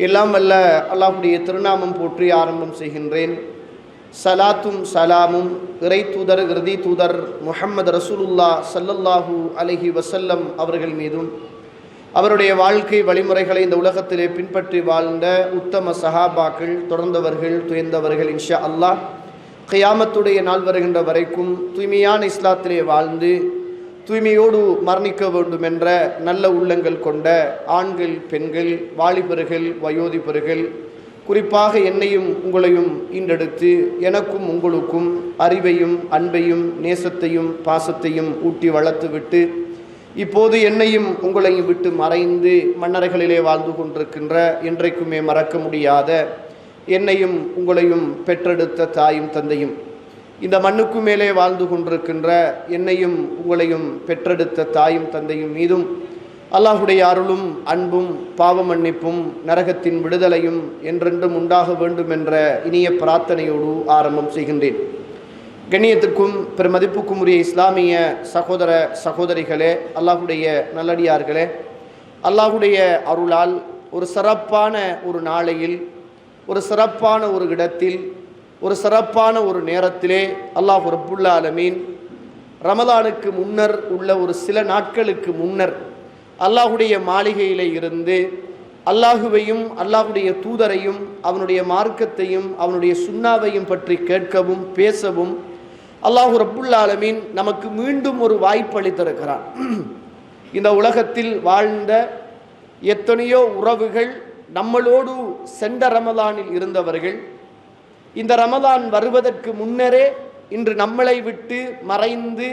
எல்லாம் வல்ல அல்லாஹ்வுடைய திருநாமம் போற்றி ஆரம்பம் செய்கின்றேன். சலாத்தும் சலாமும் இறை தூதர் இறுதி தூதர் முஹம்மது ரசூலுல்லாஹ் ஸல்லல்லாஹு அலைஹி வஸல்லம் அவர்கள் மீதும் அவருடைய வாழ்க்கை வழிமுறைகளை இந்த உலகத்திலே பின்பற்றி வாழ்ந்த உத்தம சஹாபாக்கள், தொடர்ந்தவர்கள், துயர்ந்தவர்கள் இன்ஷா அல்லாஹ் கியாமத்துடைய நாள் வருகின்ற வரைக்கும் தூய்மையான இஸ்லாத்திலே வாழ்ந்து தூய்மையோடு மரணிக்க வேண்டும் என்ற நல்ல உள்ளங்கள் கொண்ட ஆண்கள், பெண்கள், வாலிபர்கள், வயோதிபர்கள், குறிப்பாக என்னையும் உங்களையும் ஈண்டெடுத்து எனக்கும் உங்களுக்கும் அறிவையும் அன்பையும் நேசத்தையும் பாசத்தையும் ஊட்டி வளர்த்துவிட்டு இப்போது என்னையும் உங்களையும் விட்டு மறைந்து மன்னரைகளிலே வாழ்ந்து கொண்டிருக்கின்ற என்றைக்குமே மறக்க முடியாத என்னையும் உங்களையும் பெற்றெடுத்த தாயும் தந்தையும், இந்த மண்ணுக்கு மேலே வாழ்ந்து கொண்டிருக்கின்ற என்னையும் உங்களையும் பெற்றெடுத்த தாயும் தந்தையும் மீதும் அல்லாஹுடைய அருளும் அன்பும் பாவ மன்னிப்பும் நரகத்தின் விடுதலையும் என்றென்றும் உண்டாக வேண்டும் என்ற இனிய பிரார்த்தனையோடு ஆரம்பம் செய்கின்றேன். கண்ணியத்திற்கும் பெருமதிப்புக்கும் உரிய இஸ்லாமிய சகோதர சகோதரிகளே, அல்லாஹுடைய நல்லடியார்களே, அல்லாஹுடைய அருளால் ஒரு சிறப்பான ஒரு நாளையில், ஒரு சிறப்பான ஒரு இடத்தில், ஒரு சிறப்பான ஒரு நேரத்திலே அல்லாஹ் ரப்புல் ஆலமீன் ரமலானுக்கு முன்னர் உள்ள ஒரு சில நாட்களுக்கு முன்னர் அல்லாஹுடைய மாளிகையிலே இருந்து அல்லாஹுவையும் அல்லாஹுடைய தூதரையும் அவனுடைய மார்க்கத்தையும் அவனுடைய சுன்னாவையும் பற்றி கேட்கவும் பேசவும் அல்லாஹு ரப்புல் ஆலமீன் நமக்கு மீண்டும் ஒரு வாய்ப்பு அளித்திருக்கிறான். இந்த உலகத்தில் வாழ்ந்த எத்தனையோ உறவுகள் நம்மளோடு சென்ற ரமலானில் இருந்தவர்கள் இந்த ரமலான் வருவதற்கு முன்னரே இன்று நம்மளை விட்டு மறைந்து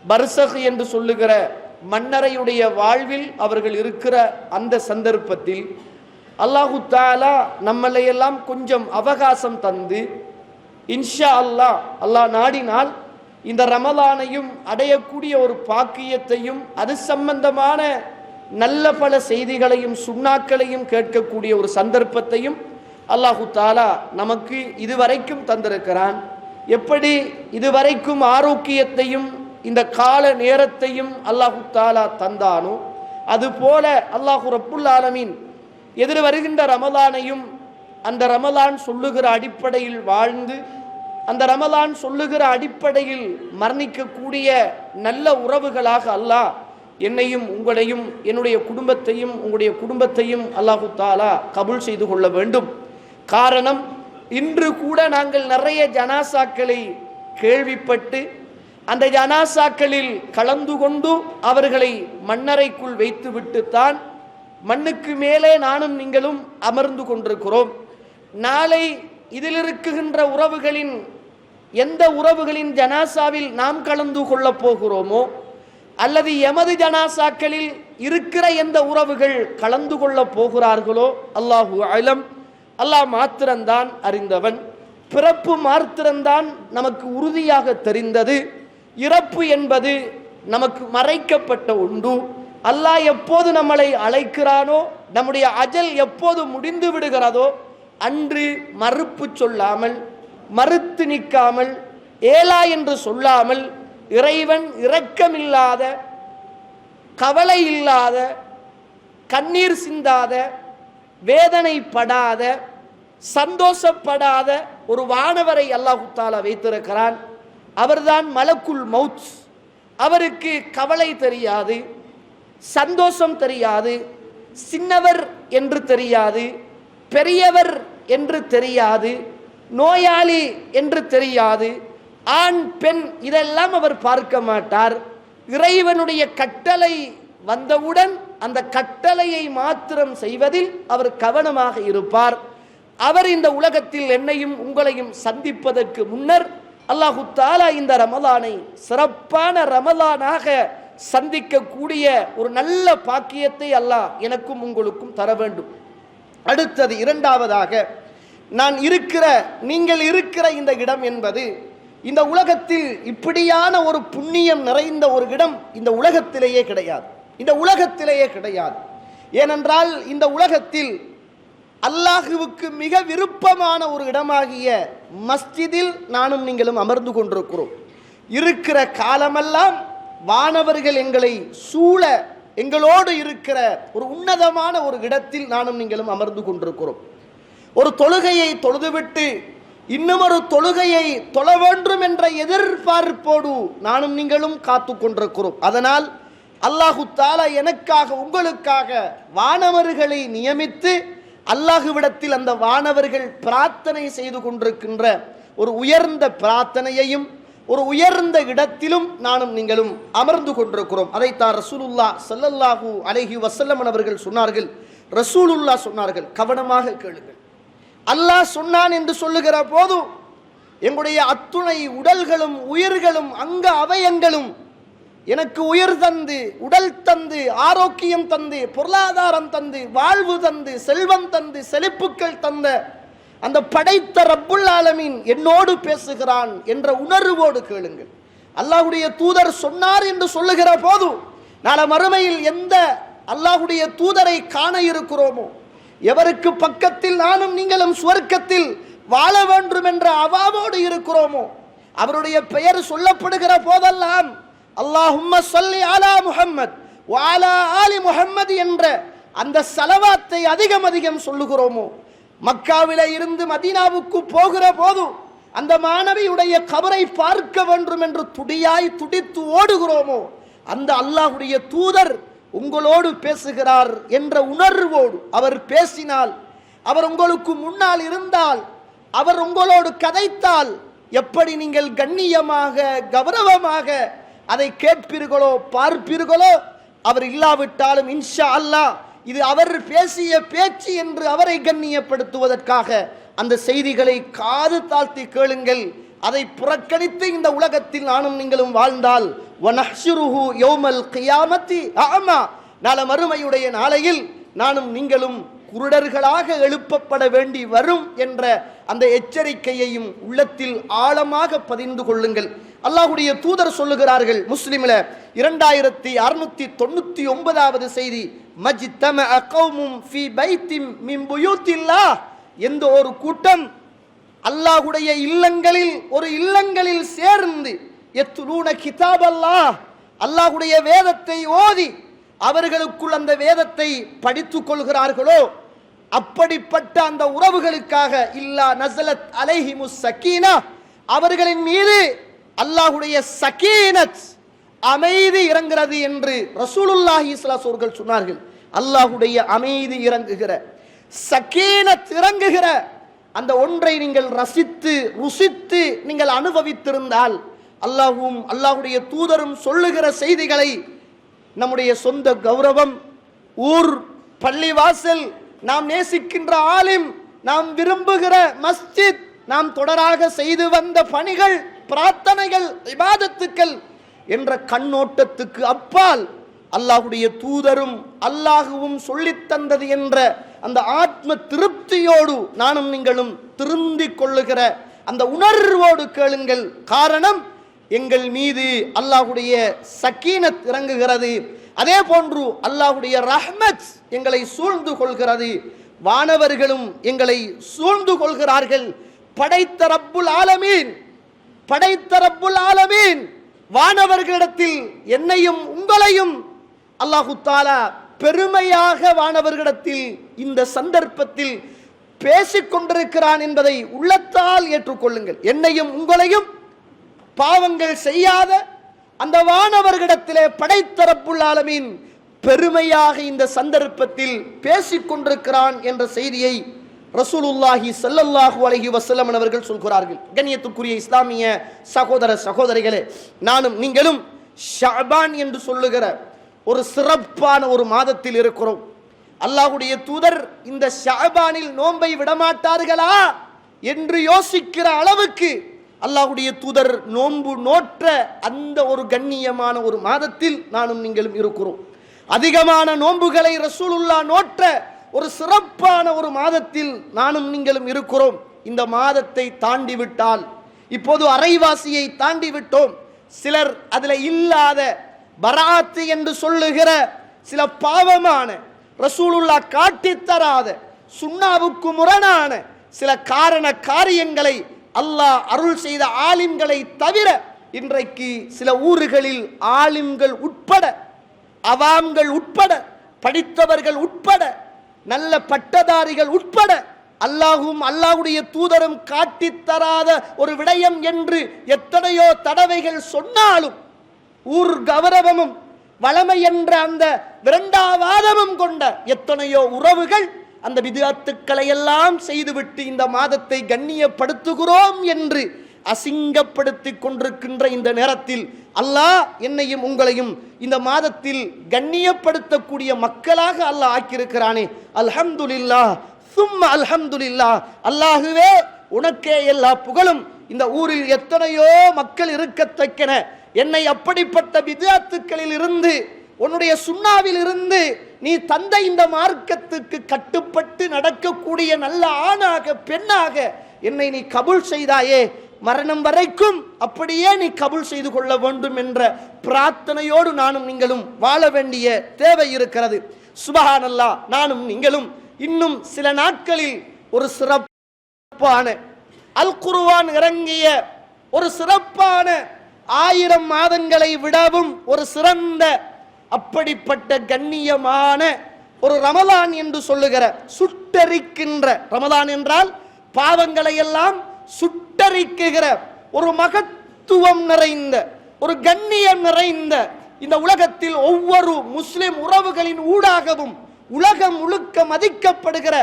பர்சக் என்று சொல்லுகிற மன்னரையுடைய வாழ்வில் அவர்கள் இருக்கிற அந்த சந்தர்ப்பத்தில் அல்லாஹு தஆலா நம்மளையெல்லாம் கொஞ்சம் அவகாசம் தந்து இன்ஷா அல்லாஹ் நாடினால் இந்த ரமலானையும் அடையக்கூடிய ஒரு பாக்கியத்தையும் அது சம்பந்தமான நல்ல பல செய்திகளையும் சுன்னாக்களையும் கேட்கக்கூடிய ஒரு சந்தர்ப்பத்தையும் அல்லாஹு தஆலா நமக்கு இதுவரைக்கும் தந்திருக்கிறான். எப்படி இதுவரைக்கும் ஆரோக்கியத்தையும் இந்த கால நேரத்தையும் அல்லாஹு தஆலா தந்தானோ அதுபோல அல்லாஹு ரப்புல் ஆலமீன் எதிர் வருகின்ற ரமலானையும் அந்த ரமலான் சொல்லுகிற அடிப்படையில் வாழ்ந்து அந்த ரமலான் சொல்லுகிற அடிப்படையில் மரணிக்கக்கூடிய நல்ல உறவுகளாக அல்லாஹ் என்னையும் உங்களையும் என்னுடைய குடும்பத்தையும் உங்களுடைய குடும்பத்தையும் அல்லாஹு தஆலா கபூல் செய்து கொள்ள வேண்டும். காரணம், இன்று கூட நாங்கள் நிறைய ஜனாசாக்களை கேள்விப்பட்டு அந்த ஜனாசாக்களில் கலந்து கொண்டு அவர்களை மண்ணறைக்குள் வைத்துவிட்டுத்தான் மண்ணுக்கு மேலே நானும் நீங்களும் அமர்ந்து கொண்டிருக்கிறோம். நாளை இதில் இருக்குகின்ற உறவுகளின் எந்த உறவுகளின் ஜனாசாவில் நாம் கலந்து கொள்ளப் போகிறோமோ அல்லது எமது ஜனாசாக்களில் இருக்கிற எந்த உறவுகள் கலந்து கொள்ளப் போகிறார்களோ அல்லாஹு அலம், அல்லாஹ் மாத்திரம்தான் அறிந்தவன். பிறப்பு மாத்திரம்தான் நமக்கு உறுதியாக தெரிந்தது. இறப்பு என்பது நமக்கு மறைக்கப்பட்ட ஒன்று. அல்லாஹ் எப்போது நம்மளை அழைக்கிறானோ, நம்முடைய அஜல் எப்போது முடிந்து விடுகிறதோ அன்று மறுப்பு சொல்லாமல், மறுத்து நிற்காமல், ஏலா என்று சொல்லாமல் இறைவன் இரக்கமில்லாத, கவலை இல்லாத, கண்ணீர் சிந்தாத, வேதனைப்படாத, சந்தோஷப்படாத ஒரு வானவரை அல்லாஹு தஆலா வைத்திருக்கிறான். அவர்தான் மலக்குல் மௌத். அவருக்கு கவலை தெரியாது, சந்தோஷம் தெரியாது, சின்னவர் என்று தெரியாது, பெரியவர் என்று தெரியாது, நோயாளி என்று தெரியாது, ஆண் பெண் இதெல்லாம் அவர் பார்க்க மாட்டார். இறைவனுடைய கட்டளை வந்தவுடன் அந்த கட்டளையை மாத்திரம் செய்வதில் அவர் கவனமாக இருப்பார். அவர் இந்த உலகத்தில் என்னையும் உங்களையும் சந்திப்பதற்கு முன்னர் அல்லாஹு தஆலா இந்த ரமலானை சிறப்பான ரமலானாக சந்திக்கக்கூடிய ஒரு நல்ல பாக்கியத்தை அல்லாஹ் எனக்கும் உங்களுக்கும் தர வேண்டும். அடுத்தது, இரண்டாவதாக, நான் இருக்கிற, நீங்கள் இருக்கிற இந்த இடம் என்பது இந்த உலகத்தில் இப்படியான ஒரு புண்ணியம் நிறைந்த ஒரு இடம் இந்த உலகத்திலேயே கிடையாது. இந்த உலகத்திலேயே கிடையாது. ஏனென்றால் இந்த உலகத்தில் அல்லாஹுவுக்கு மிக விருப்பமான ஒரு இடமாகிய மஸ்ஜிதில் நானும் நீங்களும் அமர்ந்து கொண்டிருக்கிறோம். இருக்கிற காலமெல்லாம் வானவர்கள் எங்களை சூழ எங்களோடு இருக்கிற ஒரு உன்னதமான ஒரு இடத்தில் நானும் நீங்களும் அமர்ந்து கொண்டிருக்கிறோம். ஒரு தொழுகையை தொழுதுவிட்டு இன்னும் ஒரு தொழுகையை தொழ வேண்டும் என்ற எதிர்பார்ப்போடு நானும் நீங்களும் காத்து கொண்டிருக்கிறோம். அதனால் அல்லாஹு தஆலா எனக்காக உங்களுக்காக வானவர்களை நியமித்து அல்லாஹுவிடத்தில் அந்த வானவர்கள் பிரார்த்தனை செய்து கொண்டிருக்கின்ற ஒரு உயர்ந்த பிரார்த்தனையையும் ஒரு உயர்ந்த இடத்திலும் நானும் நீங்களும் அமர்ந்து கொண்டிருக்கிறோம். அதைத்தான் ரசூலுல்லாஹ் ஸல்லல்லாஹு அலைஹி வஸல்லம் அவர்கள் சொன்னார்கள். ரசூலுல்லாஹ் சொன்னார்கள், கவனமாக கேளுங்கள். அல்லாஹ் சொன்னான் என்று சொல்லுகிற போது எங்களுடைய அத்துணை உடல்களும் உயிர்களும் அங்க அவயங்களும் எனக்கு உயிர் தந்து உடல் தந்து ஆரோக்கியம் தந்து பொருளாதாரம் தந்து வாழ்வு தந்து செல்வம் தந்து செழிப்புக்கள் தந்த அந்த படைத்த ரப்புல் ஆலமீன் என்னோடு பேசுகிறான் என்ற உணர்வோடு கேளுங்கள். அல்லாஹ்வுடைய தூதர் சொன்னார் என்று சொல்லுகிற போது நாளை மறுமையில் எந்த அல்லாஹ்வுடைய தூதரை காண இருக்கிறோமோ, எவருக்கு பக்கத்தில் நானும் நீங்களும் சுவர்க்கத்தில் வாழ வேண்டும் என்ற அவாவோடு இருக்கிறோமோ, அவருடைய பெயர் சொல்லப்படுகிற போதெல்லாம் அல்லாஹும்ம ஸல்லி அலா முஹம்மத் வ அலா ஆலி முஹம்மத் என்ற அந்த ஸலவாத்தை அதிகம் அதிகம் சொல்லுகிறோமோ, மக்காவிலே இருந்து மதீனாவுக்கு போகிற போது அந்த மாணவியுடைய கபரை பார்க்க வேண்டும் என்று துடித்து ஓடுகிறோமோ, அந்த அல்லாஹ்வுடைய தூதர் உங்களோடு பேசுகிறார் என்ற உணர்வோடு அவர் பேசினால், அவர் உங்களுக்கு முன்னால் இருந்தால், அவர் உங்களோடு கதைத்தால் எப்படி நீங்கள் கண்ணியமாக கௌரவமாக அதை கேட்பீர்களோ பார்ப்பீர்களோ, அவர் இல்லாவிட்டாலும் இன்ஷா அல்லாஹ் இது அவர் பேசிய பேச்சு என்று அவரை கண்ணியப்படுத்துவதற்காக அந்த செய்திகளை காது தாழ்த்தி கேளுங்கள். அதை புறக்கணித்து இந்த உலகத்தில் நானும் நீங்களும் வாழ்ந்தால் வனஹ்ஷுருஹு யௌமல் கியாமத்தி அஅமா, நாளை மறுமையுடைய நாளையில் நானும் நீங்களும் குருடர்களாக எழுப்பப்பட வேண்டி வரும் என்ற அந்த எச்சரிக்கையையும் உள்ளத்தில் ஆழமாக பதிந்து கொள்ளுங்கள். அல்லாஹ்வுடைய தூதர் சொல்லுகிறார்கள், முஸ்லிமில 2699வது செய்தி, மஜ்தமஅ கௌமும் ஃபீ பைத்தின் மின் புயூத்தில்லாஹ், எந்த ஒரு கூட்டம் அல்லாஹ்வுடைய இல்லங்களில் ஒரு இல்லங்களில் சேர்ந்து யத்லூன கிதாபல்லாஹ், அல்லாஹ்வுடைய வேதத்தை ஓதி அவர்களுக்குள் அந்த வேதத்தை படித்துக் கொள்கிறார்களோ, அப்படிப்பட்ட அந்த உறவுகளுக்காக இல்லா நஸலத் அலைஹிமுஸ் ஸகீனா, அவர்களின் மீது அல்லாஹ்வுடைய ஸகீனத் அமைதி இறங்குகிறது என்று ரசூலுல்லாஹி ஸல்லல்லாஹு அலைஹி வஸல்லம் சொன்னார்கள். அல்லாஹ்வுடைய அமைதி இறங்குகிற ஸகீனத் இறங்குகிற அந்த ஒன்றை நீங்கள் ரசித்து ருசித்து நீங்கள் அனுபவித்திருந்தால், அல்லாஹ்வும் அல்லாஹ்வுடைய தூதரும் சொல்லுகிற செய்திகளை நம்முடைய சொந்த கௌரவம், ஊர், பள்ளிவாசல், நாம் நேசிக்கின்ற ஆலிம், நாம் விரும்புகிற மஸ்ஜித், நாம் தொடராக செய்து வந்த பணிகள், பிரார்த்தனைகள், இபாதத்துக்கள் என்ற கண்ணோட்டத்துக்கு அப்பால் அல்லாஹ்வுடைய தூதரும் அல்லாஹுவும் சொல்லித் தந்தது என்ற அந்த ஆத்ம திருப்தியோடு நானும் நீங்களும் திருந்திக் கொள்ளுகிற அந்த உணர்வோடு கேளுங்கள். காரணம், எங்கள் மீது அல்லாஹ்வுடைய ஸகீனத் இறங்குகிறது, அதே போன்று அல்லாஹ்வுடைய ரஹ்மத் எங்களை சூழ்ந்து கொள்கிறது, வானவர்களும் எங்களை சூழ்ந்து கொள்கிறார்கள். படைத்த ரப்புல் ஆலமீன் வானவர்களிடத்தில் என்னையும் உங்களையும் அல்லாஹு தஆலா பெருமையாக வானவர்களிடத்தில் இந்த சந்தர்ப்பத்தில் பேசிக் கொண்டிருக்கிறான் என்பதை உள்ளத்தால் ஏற்றுக்கொள்ளுங்கள். என்னையும் உங்களையும் பாவங்கள் செய்யாத அந்த வானவர்களிடத்திலே படைத்த ரப்புல் ஆலமீன் பெருமையாக இந்த சந்தர்ப்பத்தில் பேசிக் கொண்டிருக்கிறான் என்ற செய்தியை ரசூலுல்லாஹி ஸல்லல்லாஹு அலைஹி வஸல்லம் அவர்கள் சொல்கிறார்கள். கண்ணியத்துக்குரிய இஸ்லாமிய சகோதர சகோதரிகளே, நானும் நீங்களும் ஷஅபான் என்று சொல்லுகிற ஒரு சிறப்பான ஒரு மாதத்தில் இருக்கிறோம். அல்லாஹ்வுடைய தூதர் இந்த ஷஅபானில் நோன்பை விடமாட்டார்களா என்று யோசிக்கிற அளவுக்கு அல்லாஹ்வுடைய தூதர் நோன்பு நோற்ற அந்த ஒரு கண்ணியமான ஒரு மாதத்தில் நானும் நீங்களும் இருக்கிறோம். அதிகமான நோன்புகளை ரசூலுல்லாஹ் நோற்ற ஒரு சிறப்பான ஒரு மாதத்தில் நானும் நீங்களும் இருக்கிறோம். இந்த மாதத்தை தாண்டி விட்டால், இப்போது அரைவாசியை தாண்டி விட்டோம். சிலர் அதில் இல்லாத பராத்து என்று சொல்லுகிற சில பாவமான ரசூலுல்லாஹ் காட்டித்தராத சுன்னாவுக்கு முரணான சில காரியங்களை அல்லாஹ் அருள் செய்த ஆலிம்களை தவிர இன்றைக்கு சில ஊர்களில் ஆலிம்கள் உட்பட அவாம்கள் உட்பட, படித்தவர்கள் உட்பட, நல்ல பட்டதாரிகள் உட்பட அல்லாஹும் அல்லாஹ்வுடைய தூதரும் காட்டித்தராத ஒரு விடயம் என்று எத்தனையோ தடவைகள் சொன்னாலும் ஊர் கௌரவமும் வளமை என்ற அந்த விரண்டாவாதமும் கொண்ட எத்தனையோ உறவுகள் அந்த பித்அத்துக்களை எல்லாம் செய்துவிட்டு இந்த மாதத்தை கண்ணியப்படுத்துகிறோம் என்று அசிங்கப்படுத்தி கொண்டிருக்கின்ற இந்த நேரத்தில் அல்லாஹ் என்னையும் உங்களையும் இந்த மாதத்தில் கண்ணியப்படுத்தக்கூடிய மக்களாக அல்லாஹ் ஆக்கியிருக்கிறானே. அல்ஹம்துலில்லாஹ் சும்மா அல்ஹம்துலில்லாஹ். அல்லாஹுவே உனக்கே எல்லா புகழும். இந்த ஊரில் எத்தனையோ மக்கள் இருக்கத்தக்கன என்னை அப்படிப்பட்ட பித்அத்துக்களில் இருந்து, உன்னுடைய சுன்னாவில் இருந்து நீ தந்த இந்த மார்க்கத்துக்கு கட்டுப்பட்டு நடக்கக்கூடிய நல்ல ஆணாக பெண்ணாக என்னை நீ கபூல் செய்தாயே. மரணம் வரைக்கும் அப்படியே நீ கபூல் செய்து கொள்ள வேண்டும் என்ற பிரார்த்தனையோடு நானும் நீங்களும் வாழ வேண்டிய தேவை இருக்கிறது. சுப்ஹானல்லாஹ். நானும் நீங்களும் இன்னும் சில நாட்களில் ஒரு சிறப்பான அல் குர்ஆன் இறங்கிய ஒரு சிறப்பான 1000 மாதங்களை விடவும் ஒரு சிறந்த அப்படிப்பட்ட கண்ணியமான ஒரு ரமலான் என்று சொல்லுகிற சுட்டரிக்கின்ற ரமலான் என்றால் பாவங்களை எல்லாம் சுட்டரிக்குகிற ஒரு மகத்துவம் நிறைந்த ஒரு கண்ணியம் நிறைந்த இந்த உலகத்தில் ஒவ்வொரு முஸ்லிம் உறவுகளின் ஊடாகவும் உலகம் முழுக்க மதிக்கப்படுகிற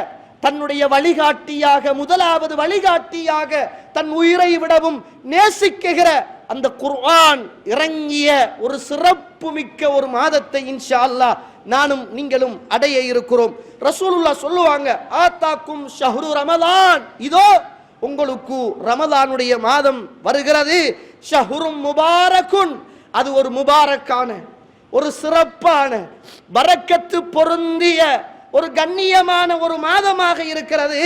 தன்னுடைய வழிகாட்டியாக, முதலாவது வழிகாட்டியாக தன் உயிரை விடவும் நேசிக்குகிற அந்த குர்ஆன் இறங்கிய ஒரு சிறப்பு மிக்க ஒரு மாதத்தை இன்ஷா அல்லாஹ் நானும் நீங்களும் அடைய இருக்கிறோம். ரசூலுல்லாஹ் சொல்லுவாங்க, ஆத்தாக்கும் ஷஹ்ரு ரமலான், இதோ உங்களுக்கு ரமலானுடைய மாதம் வருகிறது. ஷஹ்ரும் முபாரக்குன், அது ஒரு முபாரக்கான ஒரு சிறப்பான பரக்கத்து பொருந்திய ஒரு கண்ணியமான ஒரு மாதமாக இருக்கிறது.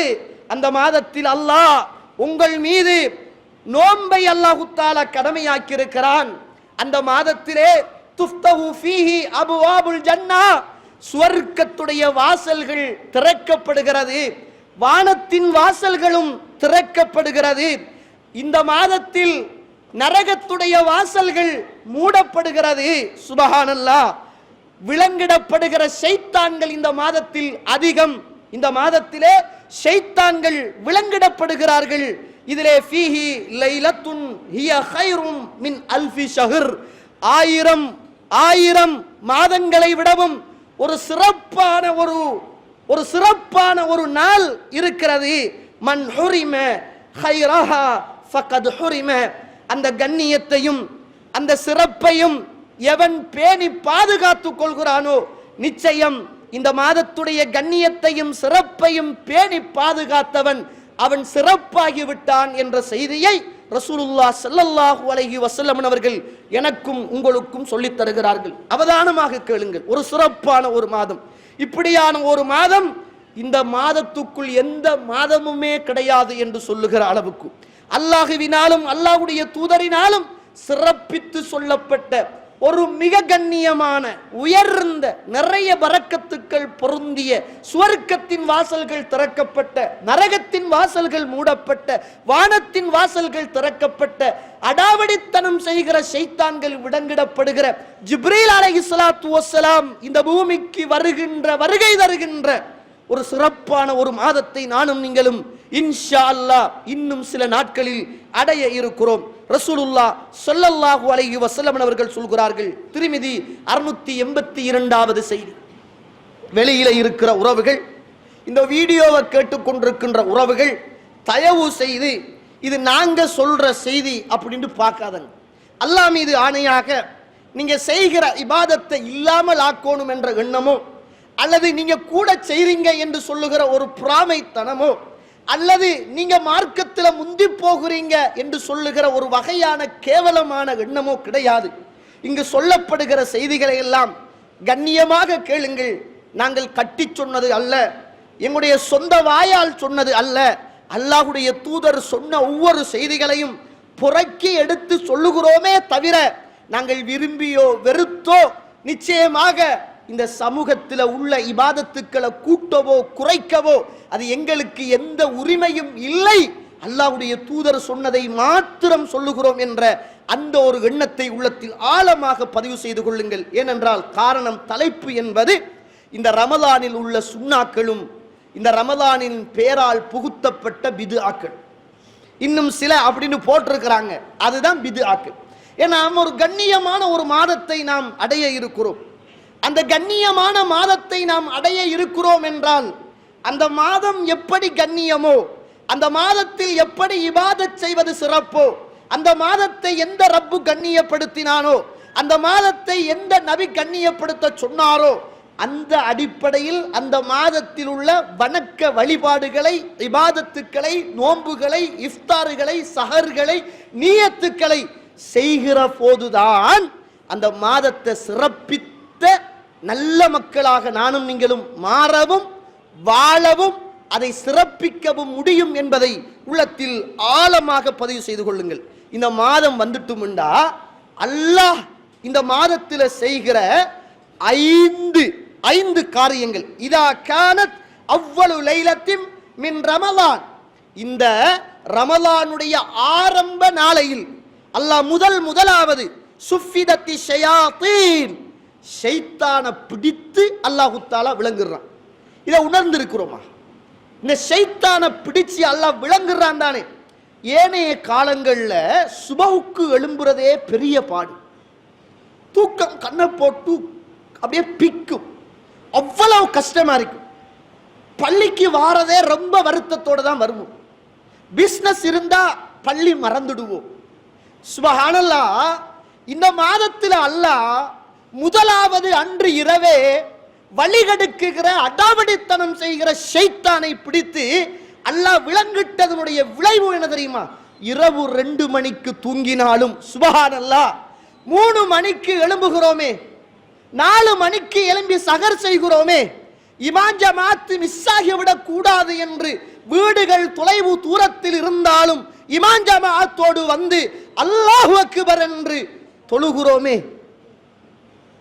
அந்த மாதத்தில் அல்லாஹ் உங்கள் மீது நோன்பை அல்லாஹ் தஆலா கடமையாக்கி இருக்கிறான். அந்த மாதத்திலே துஃப்தஹு ஃபீஹி அப்வாபுல் ஜன்னா, சுவர்க்கத்துடைய வாசல்கள் திறக்கப்படுகிறது, வானத்தின் வாசல்களும் திறக்கப்படுகிறது. இந்த மாதத்தில் நரகத்துடைய வாசல்கள் மூடப்படுகிறது. சுப்ஹானல்லாஹ். விலங்கிடப்படுகிற ஷைத்தான்கள் இந்த மாதத்தில் அதிகம். இந்த மாதத்திலே ஷைத்தான்கள் விலங்கிடப்படுகிறார்கள். இதிலே ஃபீஹி லைலத்துன் ஹிய கைரும் மின் அல்ஃபி ஷஹர், 1000 மாதங்களை விடவும் ஒரு சிறப்பான ஒரு நாள் இருக்கிறது. மன் ஹுரிம கைரஹா ஃபகத் ஹுரிம, அந்த கண்ணியத்தையும் அந்த சிறப்பையும் எவன் பேணி பாதுகாத்துக் கொள்கிறானோ நிச்சயம் இந்த மாதத்துடைய கண்ணியத்தையும் சிறப்பையும் பேணி பாதுகாத்தவன் அவன் சிறப்பாகி விட்டான் என்ற செய்தியை ரசூலுல்லாஹ் ஸல்லல்லாஹு அலைஹி வஸல்லம் அவர்கள் எனக்கும் உங்களுக்கும் சொல்லித் தருகிறார்கள். அவதானமாக கேளுங்கள். ஒரு சிறப்பான ஒரு மாதம், இப்படியான ஒரு மாதம் இந்த மாதத்துக்குள் எந்த மாதமுமே கிடையாது என்று சொல்லுகிற அளவுக்கு அல்லாஹுவினாலும் அல்லாஹ்வுடைய தூதரினாலும் சிறப்பித்து சொல்லப்பட்ட ஒரு மிக கண்ணியமான உயர்ந்த நிறைய பரக்கத்துக்கள் பொருந்திய சுவர்க்கத்தின் வாசல்கள் திறக்கப்பட்ட, நரகத்தின் வாசல்கள் மூடப்பட்ட, வானத்தின் வாசல்கள் திறக்கப்பட்ட, அடாவடித்தனம் செய்கிற ஷைத்தான்கள் விடங்கிடப்படுகிற, ஜிப்ரீல் அலைஹிஸ்ஸலாத்து வஸ்ஸலாம் இந்த பூமிக்கு வருகை தருகின்ற ஒரு சிறப்பான ஒரு மாதத்தை நானும் நீங்களும் இன்ஷா அல்லாஹ் இன்னும் சில நாட்களில் அடைய இருக்கிறோம். ரசூலுல்லாஹ் ஸல்லல்லாஹு அலைஹி வஸல்லம் அவர்கள் சொல்கிறார்கள், திருமிதி 682வது செய்தி. வெளியில இருக்கிற உறவுகள், இந்த வீடியோவை கேட்டுக்கொண்டிருக்கின்ற உறவுகள், தயவு செய்து இது நாங்க சொல்ற செய்தி அப்படின்னு பார்க்காதங்க. அல்லாஹ் மீது ஆணையாக நீங்க செய்கிற இபாதத்தை இல்லாமல் ஆக்கணும் என்ற எண்ணமோ, அல்லது நீங்க கூட செய்றீங்க என்று சொல்லுகிற ஒரு பிராமைத்தனமோ, அல்லது நீங்க மார்க்கத்தில் முந்தி போகிறீங்க என்று சொல்லுகிற ஒரு வகையான கேவலமான எண்ணமோ கிடையாது. இங்கு சொல்லப்படுகிற செய்திகளை எல்லாம் கண்ணியமாக கேளுங்கள். நாங்கள் கட்டி சொன்னது அல்ல, எங்களுடைய சொந்த வாயால் சொன்னது அல்ல. அல்லாஹ்வுடைய தூதர் சொன்ன ஒவ்வொரு செய்திகளையும் புறக்கி எடுத்து சொல்லுகிறோமே தவிர நாங்கள் விரும்பியோ வெறுத்தோ நிச்சயமாக இந்த சமூகத்தில் உள்ள இபாதத்துக்களை கூட்டவோ குறைக்கவோ அது எங்களுக்கு எந்த உரிமையும் இல்லை அல்லாஹ்வுடைய தூதர் சொன்னதை மாத்திரம் சொல்லுகிறோம் என்ற அந்த ஒரு எண்ணத்தை உள்ளத்தில் ஆழமாக பதிவு செய்து கொள்ளுங்கள். ஏனென்றால் காரணம், தலைப்பு என்பது இந்த ரமலானில் உள்ள சுன்னாக்களும் இந்த ரமலானின் பேரால் புகுத்தப்பட்ட பிதுஆக்கள். இன்னும் சில அப்படின்னு போட்டிருக்கிறாங்க, அதுதான் பிதுஆக்கள். ஏன்னா ஒரு கண்ணியமான ஒரு மாதத்தை நாம் அடைய இருக்கிறோம். அந்த கண்ணியமான மாதத்தை நாம் அடைய இருக்கிறோம் என்றால் அந்த மாதம் எப்படி கண்ணியமோ, அந்த மாதத்தில் எப்படி இபாதத் செய்வது சிறப்போ, அந்த மாதத்தை எந்த ரப்பு கண்ணியப்படுத்தினானோ, அந்த மாதத்தை எந்த நபி கண்ணியப்படுத்த சொன்னாரோ, அந்த அடிப்படையில் அந்த மாதத்தில் உள்ள வணக்க வழிபாடுகளை, இபாதத்துக்களை, நோன்புகளை, இஃப்தாறுகளை, சஹர்களை, நியத்துக்களை செய்கிற போதுதான் அந்த மாதத்தை சிறப்பித்த நல்ல மக்களாக நானும் நீங்களும் மாறவும் வாழவும் அதை சிறப்பிக்கவும் முடியும் என்பதை உள்ளத்தில் ஆழமாக பதிவு செய்து கொள்ளுங்கள். இந்த மாதம் வந்துட்டும்டா அல்லாஹ் இந்த மாதத்தில் செய்கிற ஐந்து காரியங்கள், இதா கானத் அவ்வளவு லைலத்தின் மின் ரமலான், இந்த ரமலானுடைய ஆரம்ப நாளையில் அல்லாஹ் முதலாவது சுஃபிதத்தி ஷயாத்தீன், ஷைத்தானை பிடித்து அல்லாஹு தஆலா விளங்குறான். இதை உணர்ந்து இருக்கிறோமா? இந்த ஷைத்தானை பிடிச்சு அல்லாஹ் விளங்குறான் தானே. ஏனைய காலங்களில் சுபஹுக்கு எழும்புறதே பெரிய பாடு, தூக்கம் கண்ணை போட்டு அப்படியே பிக்கும், அவ்வளவு கஷ்டமா இருக்கும். பள்ளிக்கு வாரதே ரொம்ப வருத்தத்தோடு தான் வருவோம். பிஸ்னஸ் இருந்தா பள்ளி மறந்துடுவோம். சுப்ஹானல்லாஹ், இந்த மாதத்தில் அல்லாஹ் முதலாவது அன்று இரவே வழிகெடுக்குகிற அடாவடித்தனம் செய்கிற ஷைத்தானை பிடித்து அல்லாஹ் விளங்கிட்டதனுடைய விளைவு என்ன தெரியுமா? இரவு 2 மணிக்கு தூங்கினாலும் சுப்ஹானல்லாஹ் 3 மணிக்கு எழும்புகிறோமே, 4 மணிக்கு எழும்பி சகர் செய்கிறோமே, இமாம் ஜமாத் மிஸ் ஆகிவிடக் கூடாது என்று வீடுகள் தொலைவு தூரத்தில் இருந்தாலும் இமாம் ஜமாத்தோடு வந்து அல்லாஹு அக்பர் என்று தொழுகிறோமே.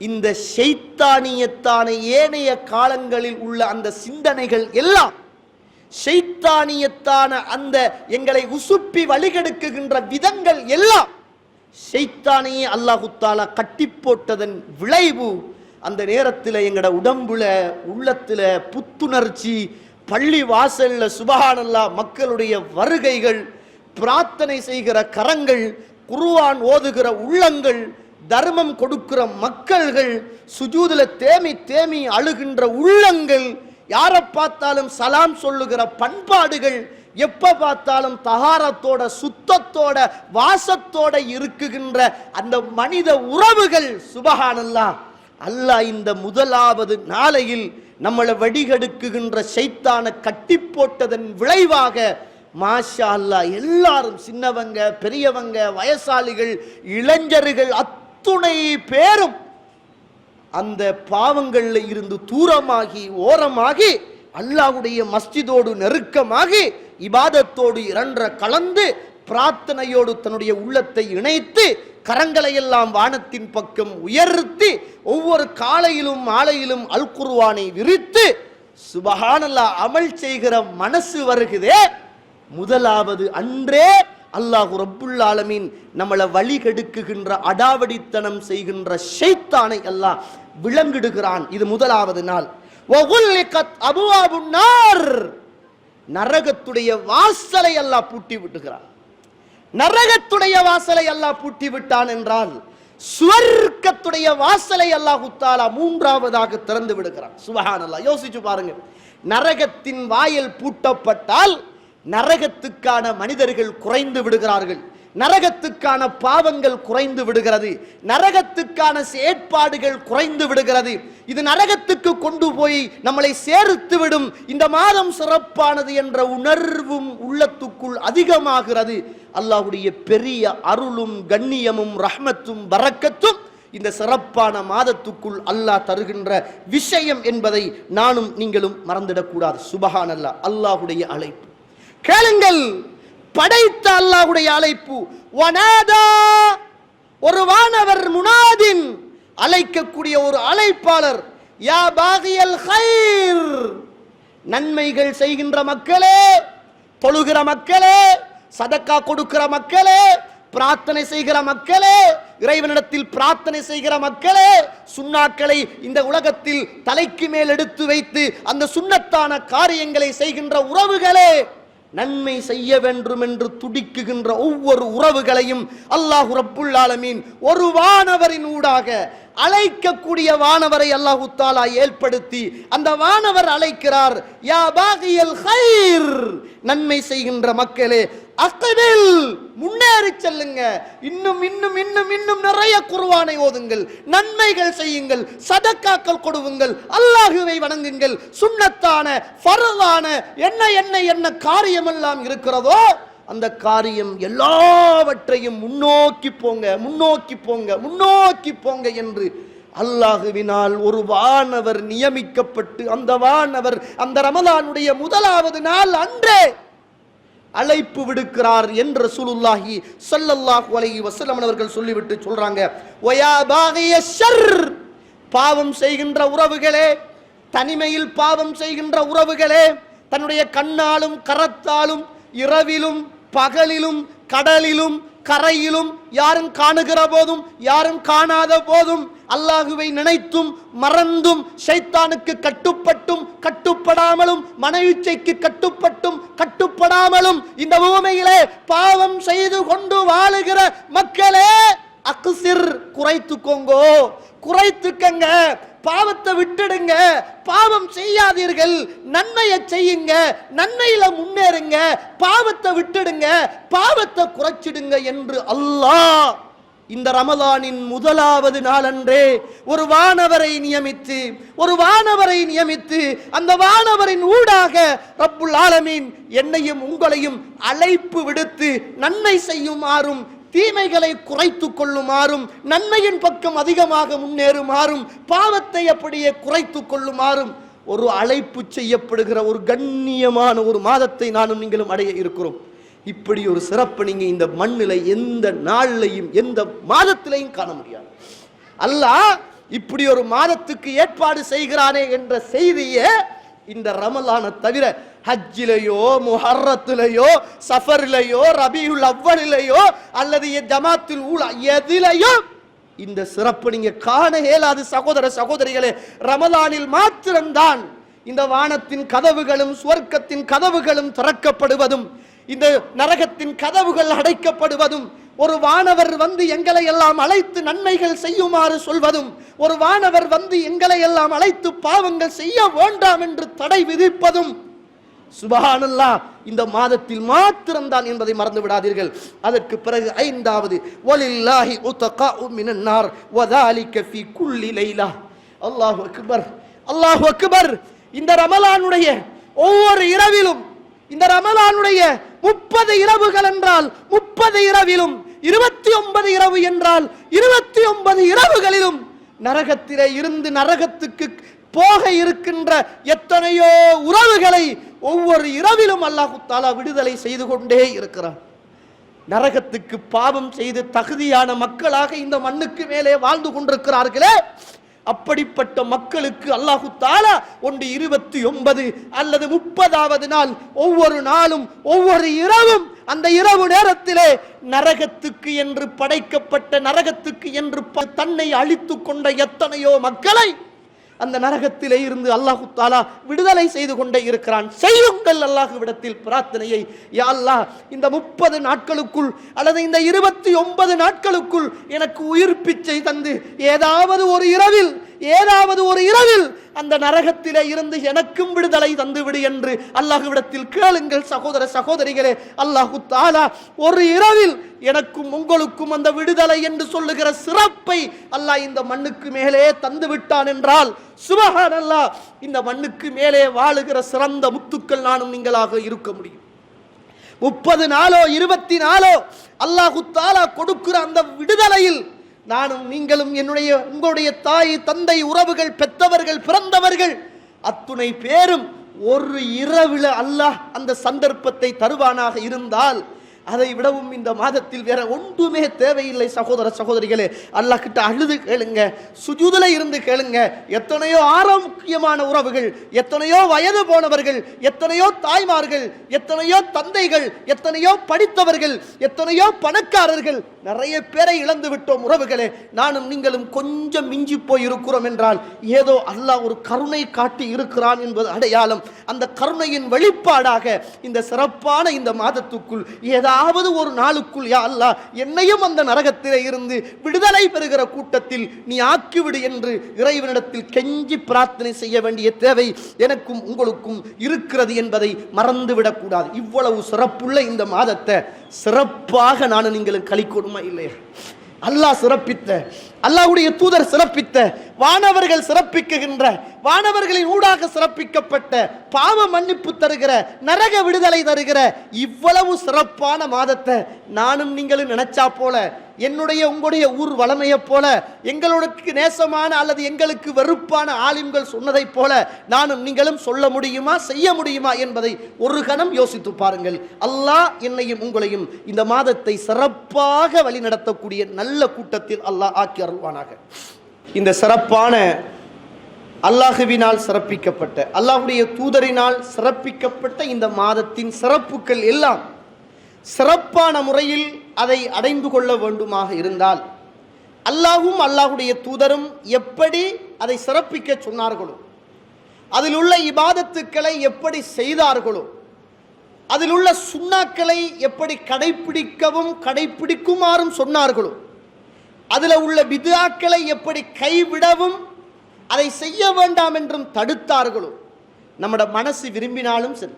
இந்த ஷைத்தானியத்தான ஏனைய காலங்களில் உள்ள அந்த சிந்தனைகள் எல்லாம், ஷைத்தானியத்தான அந்த எங்களை உசுப்பி வழிகெடுக்குகின்ற விதங்கள் எல்லாம் ஷைத்தானியே அல்லாஹு தஆலா கட்டி போட்டதன் விளைவு. அந்த நேரத்தில் எங்கட உடம்புல உள்ளத்துல புத்துணர்ச்சி, பள்ளி வாசல்ல சுப்ஹானல்லாஹ் மக்களுடைய வருகைகள், பிரார்த்தனை செய்கிற கரங்கள், குர்ஆன் ஓதுகிற உள்ளங்கள், தர்மம் கொடுக்கிற மக்கள்கள், சுஜூதுல தேமி அழுகின்ற உள்ளங்கள், யாரை பார்த்தாலும் சலாம் சொல்லுகிற பண்பாடுகள், எப்ப பார்த்தாலும் தஹாரத்தோட சுத்தத்தோட வாசத்தோட இருக்குகின்ற அந்த மனித உறவுகள். சுப்ஹானல்லாஹ், அல்லாஹ் இந்த முதலாவது நாளையில் நம்மளை வடிகெடுக்குகின்ற ஷைத்தானை கட்டி போட்டதன் விளைவாக மாஷா அல்லாஹ் எல்லாரும், சின்னவங்க பெரியவங்க வயசாளிகள் இளைஞர்கள் அத்துணை பேரும் அந்த பாவங்கள்ல இருந்து தூரமாகி ஓரமாகி அல்லாஹ்வுடைய மஸ்ஜிதோடு நெருக்கமாகி இபாதத்தோடு இரண்டர கலந்து பிரார்த்தனையோடு தன்னுடைய உள்ளத்தை இணைத்து கரங்களை எல்லாம் வானத்தின் பக்கம் உயர்த்தி ஒவ்வொரு காலையிலும் மாலையிலும் அல் குர்ஆனை விரித்து சுப்ஹானல்லாஹ் அமல் செய்கிற மனசு வருகிறதே, முதலாவது அன்றே அல்லாஹ் ரப்புல் ஆலமீன் நம்மளை வழிகெடுக்குகின்ற அடாவடித்தனம் செய்கின்ற ஷைத்தானை அல்லாஹ் விளங்கிடுகிறான். இது முதலாவது நாள். வகுல்லிகத் அபுவாபுன் நார், நரகத்துடைய வாசலை அல்லாஹ் பூட்டி விட்டுகிறான். நரகத்துடைய வாசலை அல்லாஹ் பூட்டி விட்டான் என்றால் சுவர்க்கத்துடைய வாசலை அல்லாஹ் தஆலா மூன்றாவதாக திறந்து விடுகிறான். சுப்ஹானல்லாஹ், யோசிச்சு பாருங்க. நரகத்தின் வாயில் பூட்டப்பட்டால் நரகத்துக்கான மனிதர்கள் குறைந்து விடுகிறார்கள், நரகத்துக்கான பாவங்கள் குறைந்து விடுகிறது, நரகத்துக்கான செயற்பாடுகள் குறைந்து விடுகிறது. இது நரகத்துக்கு கொண்டு போய் நம்மளை சேர்த்து விடும். இந்த மாதம் சிறப்பானது என்ற உணர்வும் உள்ளத்துக்குள் அதிகமாகிறது. அல்லாஹ்வுடைய பெரிய அருளும் கண்ணியமும் ரஹ்மத்தும் பரக்கத்தும் இந்த சிறப்பான மாதத்துக்குள் அல்லாஹ் தருகின்ற விஷயம் என்பதை நானும் நீங்களும் மறந்துடக்கூடாது. சுப்ஹானல்லாஹ், அல்லாஹ்வுடைய அழைப்பு கேளுங்கள். படைத்த அல்லாஹ்வுடைய அழைப்பு. வனாதா, ஒரு வானவர், முனாதின், அழைக்கக்கூடிய ஒரு அழைப்பாளர். யா பாகியல் கைர், நன்மைகள் செய்கின்ற மக்களே, தொழுகிற மக்களே, சதக்கா கொடுக்கிற மக்களே, பிரார்த்தனை செய்கிற மக்களே, இறைவனிடத்தில் பிரார்த்தனை செய்கிற மக்களே, சுன்னாக்களை இந்த உலகத்தில் தலைக்கு மேல் எடுத்து வைத்து அந்த சுன்னத்தான காரியங்களை செய்கின்ற உறவுகளே, நன்மை செய்ய வேண்டும் என்று துடிக்குகின்ற ஒவ்வொரு உறவுகளையும் அல்லாஹ் ரப்புல் ஆலமீன் ஒரு வானவரின் ஊடாக அழைக்கக்கூடிய வானவரை அல்லாஹு தஆலா ஏற்படுத்தி அந்த வானவர் அழைக்கிறார், யா பாகியல் கைர், நன்மை செய்கின்ற மக்களே, அக்பில், முன்னேறி செல்லுங்க, இன்னும் இன்னும் இன்னும் இன்னும் நிறைய குர்ஆனை ஓதுங்கள், நன்மைகள் செய்யுங்கள், சதக்காக்கள் கொடுவுங்கள், அல்லாஹ்வை வணங்குங்கள், சுன்னத்தான ஃபர்லான என்ன என்ன என்ன காரியமெல்லாம் இருக்கிறதோ அந்த காரியம் எல்லாவற்றையும் முன்னோக்கி போங்க, முன்னோக்கி போங்க, முன்னோக்கி போங்க என்று அல்லாஹுவினால் ஒரு வானவர் நியமிக்கப்பட்டு அந்த வானவர் அந்த ரமலானுடைய முதலாவது நாள் அன்றே அழைப்பு விடுக்கிறார் என்று ரசூலுல்லாஹி ஸல்லல்லாஹு அலைஹி வஸல்லம் அவர்கள் சொல்லிவிட்டு சொல்றாங்க, வயா பாகிய ஷர், பாவம் செய்கின்ற உறவுகளே, தனிமையில் பாவம் செய்கின்ற உறவுகளே, தன்னுடைய கண்ணாலும் கரத்தாலும் இரவிலும் பகலிலும் கடலிலும் கரையிலும் யாரும் காணுகிற போதும் யாரும் காணாத போதும் அல்லாஹுவை நினைத்தும் மறந்தும் ஷைத்தானுக்கு கட்டுப்பட்டும் கட்டுப்படாமலும் மனயிச்சைக்கு கட்டுப்பட்டும் கட்டுப்படாமலும் இந்த பூமியிலே பாவம் செய்து கொண்டு வாழுகிற மக்களே, அக்ஸிர், குறைத்துக்கோங்கோ, குறைத்துக்கங்க, பாவத்தை விட்டுடுங்க, பாவம் செய்யாதீர்கள், நன்மையை செய்யுங்க, நன்மையில முன்னேறுங்க, பாவத்தை விட்டுடுங்க, பாவத்தை குறைச்சிடுங்க என்று அல்லாஹ் இந்த ரமலானின் முதலாவது நாளன்றே ஒரு வானவரை நியமித்து அந்த வானவரின் ஊடாக ரப்புல் ஆலமீன் என்னையும் உங்களையும் அழைப்பு விடுத்து நன்மை செய்யுமாறும் தீமைகளை குறைத்து கொள்ளுமாறும் நன்மையின் பக்கம் அதிகமாக முன்னேறுமாறும் பாவத்தை அப்படியே குறைத்து கொள்ளுமாறும் ஒரு அழைப்பு செய்யப்படுகிற ஒரு கண்ணியமான ஒரு மாதத்தை நானும் நீங்களும் அடைய இருக்கிறோம். இப்படி ஒரு சிறப்பு நீங்க இந்த மண்ணில் எந்த நாளிலையும் எந்த மாதத்திலையும் காண முடியாது. அல்லாஹ் இப்படி ஒரு மாதத்துக்கு ஏற்பாடு செய்கிறானே என்ற செய்தியை இந்த ரமலானை தவிர ஹஜ்ஜிலேயோ முஹர்ரத்திலேயோ சஃபரிலேயோ ரபியுல் அவ்வலிலேயோ அல்லது ஜமாத்துல் ஊலா எதிலேயோ இந்த சிறப்பு நீங்க காண இயலாது. சகோதர சகோதரிகளே, ரமலானில் மாத்திரம்தான் இந்த வானத்தின் கதவுகளும் சுவர்க்கத்தின் கதவுகளும் திறக்கப்படுவதும் இந்த நரகத்தின் கதவுகள் அடைக்கப்படுவதும் ஒரு வானவர் வந்து எங்களை எல்லாம் அழைத்து நன்மைகள் செய்யுமாறு சொல்வதும் ஒரு வானவர் வந்து எங்களை எல்லாம் அழைத்து பாவங்கள் செய்ய வேண்டாம் என்று தடை விதிப்பதும் சுப்ஹானல்லாஹ் இந்த மாதத்தில் மாத்திரம்தான் என்பதை மறந்து விடாதீர்கள். அதற்கு பிறகு ஐந்தாவது, வலில்லாஹி உத்தகாஉ மினன் நார் வதாலிக ஃபீ குல்லி லைலா. அல்லாஹு அக்பர், அல்லாஹு அக்பர். இந்த ரமலானுடைய ஒவ்வொரு இரவிலும், இந்த ரமலானுடைய 30 இரவுகள் என்றால் 30 இரவிலும் 29 இரவு என்றால் 29 இரவுகளிலும் நரகத்திலே இருந்து நரகத்துக்கு போக இருக்கின்ற எத்தனையோ உறவுகளை ஒவ்வொரு இரவிலும் அல்லாஹ் தஆலா விடுதலை செய்து கொண்டே இருக்கிறார். நரகத்துக்கு பாவம் செய்து தகுதியான மக்களாக இந்த மண்ணுக்கு மேலே வாழ்ந்து கொண்டிருக்கிறார்களே, அப்படிப்பட்ட மக்களுக்கு அல்லாஹ் தஆலா 29 அல்லது 30வது நாள் ஒவ்வொரு நாளும் ஒவ்வொரு இரவும் அந்த இரவு நேரத்திலே நரகத்துக்கு என்று படைக்கப்பட்ட நரகத்துக்கு என்று தன்னை அழித்து கொண்ட எத்தனையோ மக்களை அந்த நரகத்திலே இருந்து அல்லாஹ் தஆலா விடுதலை செய்து கொண்டே இருக்கிறான். செய்யுங்கள் அல்லாஹ்விடத்தில் பிரார்த்தனையை, யா அல்லாஹ் இந்த 30 நாட்களுக்குள் அல்லது இந்த 29 நாட்களுக்குள் எனக்கு உயிர் பிச்சை தந்து ஏதாவது ஒரு இரவில் அந்த நரகத்திலே இருந்து எனக்கும் விடுதலை தந்துவிடு என்று அல்லாஹ்விடத்தில் கேளுங்கள். சகோதர சகோதரிகளே, அல்லாஹ் தஆலா ஒரு இரவில் எனக்கும் உங்களுக்கும் அந்த விடுதலை என்று சொல்லுகிற சிறப்பை அல்லாஹ் இந்த மண்ணுக்கு மேலே தந்து விட்டான் என்றால் சுப்ஹானல்லாஹ் இந்த மண்ணுக்கு மேலே வாழுகிற சிறந்த முத்துக்கள் நானும் நீங்களாக இருக்க முடியும். 30 நாளோ 20 நாளோ அல்லாஹ் தஆலா கொடுக்கிற அந்த விடுதலையில் நானும் நீங்களும் உங்களுடைய தாய் தந்தை உறவுகள் பெற்றவர்கள் பிறந்தவர்கள் அத்துணை பேரும் ஒரு இரவில் அல்லாஹ் அந்த சந்தர்ப்பத்தை தருவானாக இருந்தால் அதை விடவும் இந்த மாதத்தில் வேற ஒன்றுமே தேவையில்லை. சகோதர சகோதரிகளே, அல்லாஹ் கிட்ட அழுது கேளுங்க, சுஜூதுல இருந்து கேளுங்க. எத்தனையோ ஆரோக்கியமான உறவுகள், எத்தனையோ வயது போனவர்கள், எத்தனையோ தாய்மார்கள், எத்தனையோ தந்தைகள், எத்தனையோ படித்தவர்கள், எத்தனையோ பணக்காரர்கள், நிறைய பேரை இழந்து விட்டோம். உறவுகளே, நானும் நீங்களும் கொஞ்சம் மிஞ்சி போய் இருக்கிறோம் என்றால் ஏதோ அல்லாஹ் ஒரு கருணை காட்டி இருக்கிறான் என்பது அடையாளம். அந்த கருணையின் வெளிப்பாடாக இந்த சிறப்பான இந்த மாதத்துக்குள் ஏதாவது ஒரு நாளுக்குள் யா அல்லாஹ் என்னையும் அந்த நரகத்திலே இருந்து விடுதலை பெறுகிற கூட்டத்தில் நீ ஆக்கிவிடு என்று இறைவனிடத்தில் கெஞ்சி பிரார்த்தனை செய்ய வேண்டிய தேவை எனக்கும் உங்களுக்கும் இருக்கிறது என்பதை மறந்துவிடக் கூடாது. இவ்வளவு சிறப்புள்ள இந்த மாதத்தை சிறப்பாக நானும் நீங்களும் கழிக்கணுமா இல்லையா? அல்லாஹ் சிறப்பித்த, அல்லாஹ்வுடைய தூதர் சிறப்பித்த, வானவர்கள் சிறப்பிக்குகின்ற, வானவர்களின் ஊடாக சிறப்பிக்கப்பட்ட, பாவ மன்னிப்பு தருகிற, நரக விடுதலை தருகிற இவ்வளவு சிறப்பான மாதத்தை நானும் நீங்களும் நினைச்சா போல, என்னுடைய உங்களுடைய ஊர் வளமையை போல, எங்களுக்கு நேசமான அல்லது எங்களுக்கு வெறுப்பான ஆலிம்கள் சொன்னதை போல நானும் நீங்களும் சொல்ல முடியுமா, செய்ய முடியுமா என்பதை ஒரு கணம் யோசித்து பாருங்கள். அல்லாஹ் என்னையும் உங்களையும் இந்த மாதத்தை சிறப்பாக வழிநடத்தக்கூடிய நல்ல கூட்டத்தில் அல்லாஹ் ஆக்கி அருள்வானாக. இந்த சிறப்பான அல்லாஹுவினால் சிறப்பிக்கப்பட்ட, அல்லாஹுடைய தூதரினால் சிறப்பிக்கப்பட்ட இந்த மாதத்தின் சிறப்புகள் எல்லாம் சிறப்பான முறையில் அதை அடைந்து கொள்ள வேண்டுமாக இருந்தால் அல்லாஹும் அல்லாஹுடைய தூதரும் எப்படி அதை சிறப்பிக்க சொன்னார்களோ, அதில் உள்ள இபாதத்துக்களை எப்படி செய்தார்களோ, அதில் உள்ள சுன்னாக்களை எப்படி கடைப்பிடிக்கவும் கடைப்பிடிக்குமாறும் சொன்னார்களோ, அதில் உள்ள பித்ஆக்களை எப்படி கைவிடவும் அதை செய்ய வேண்டாம் என்றும் தடுத்தார்களோ, நம்மட மனசு விரும்பினாலும் சரி,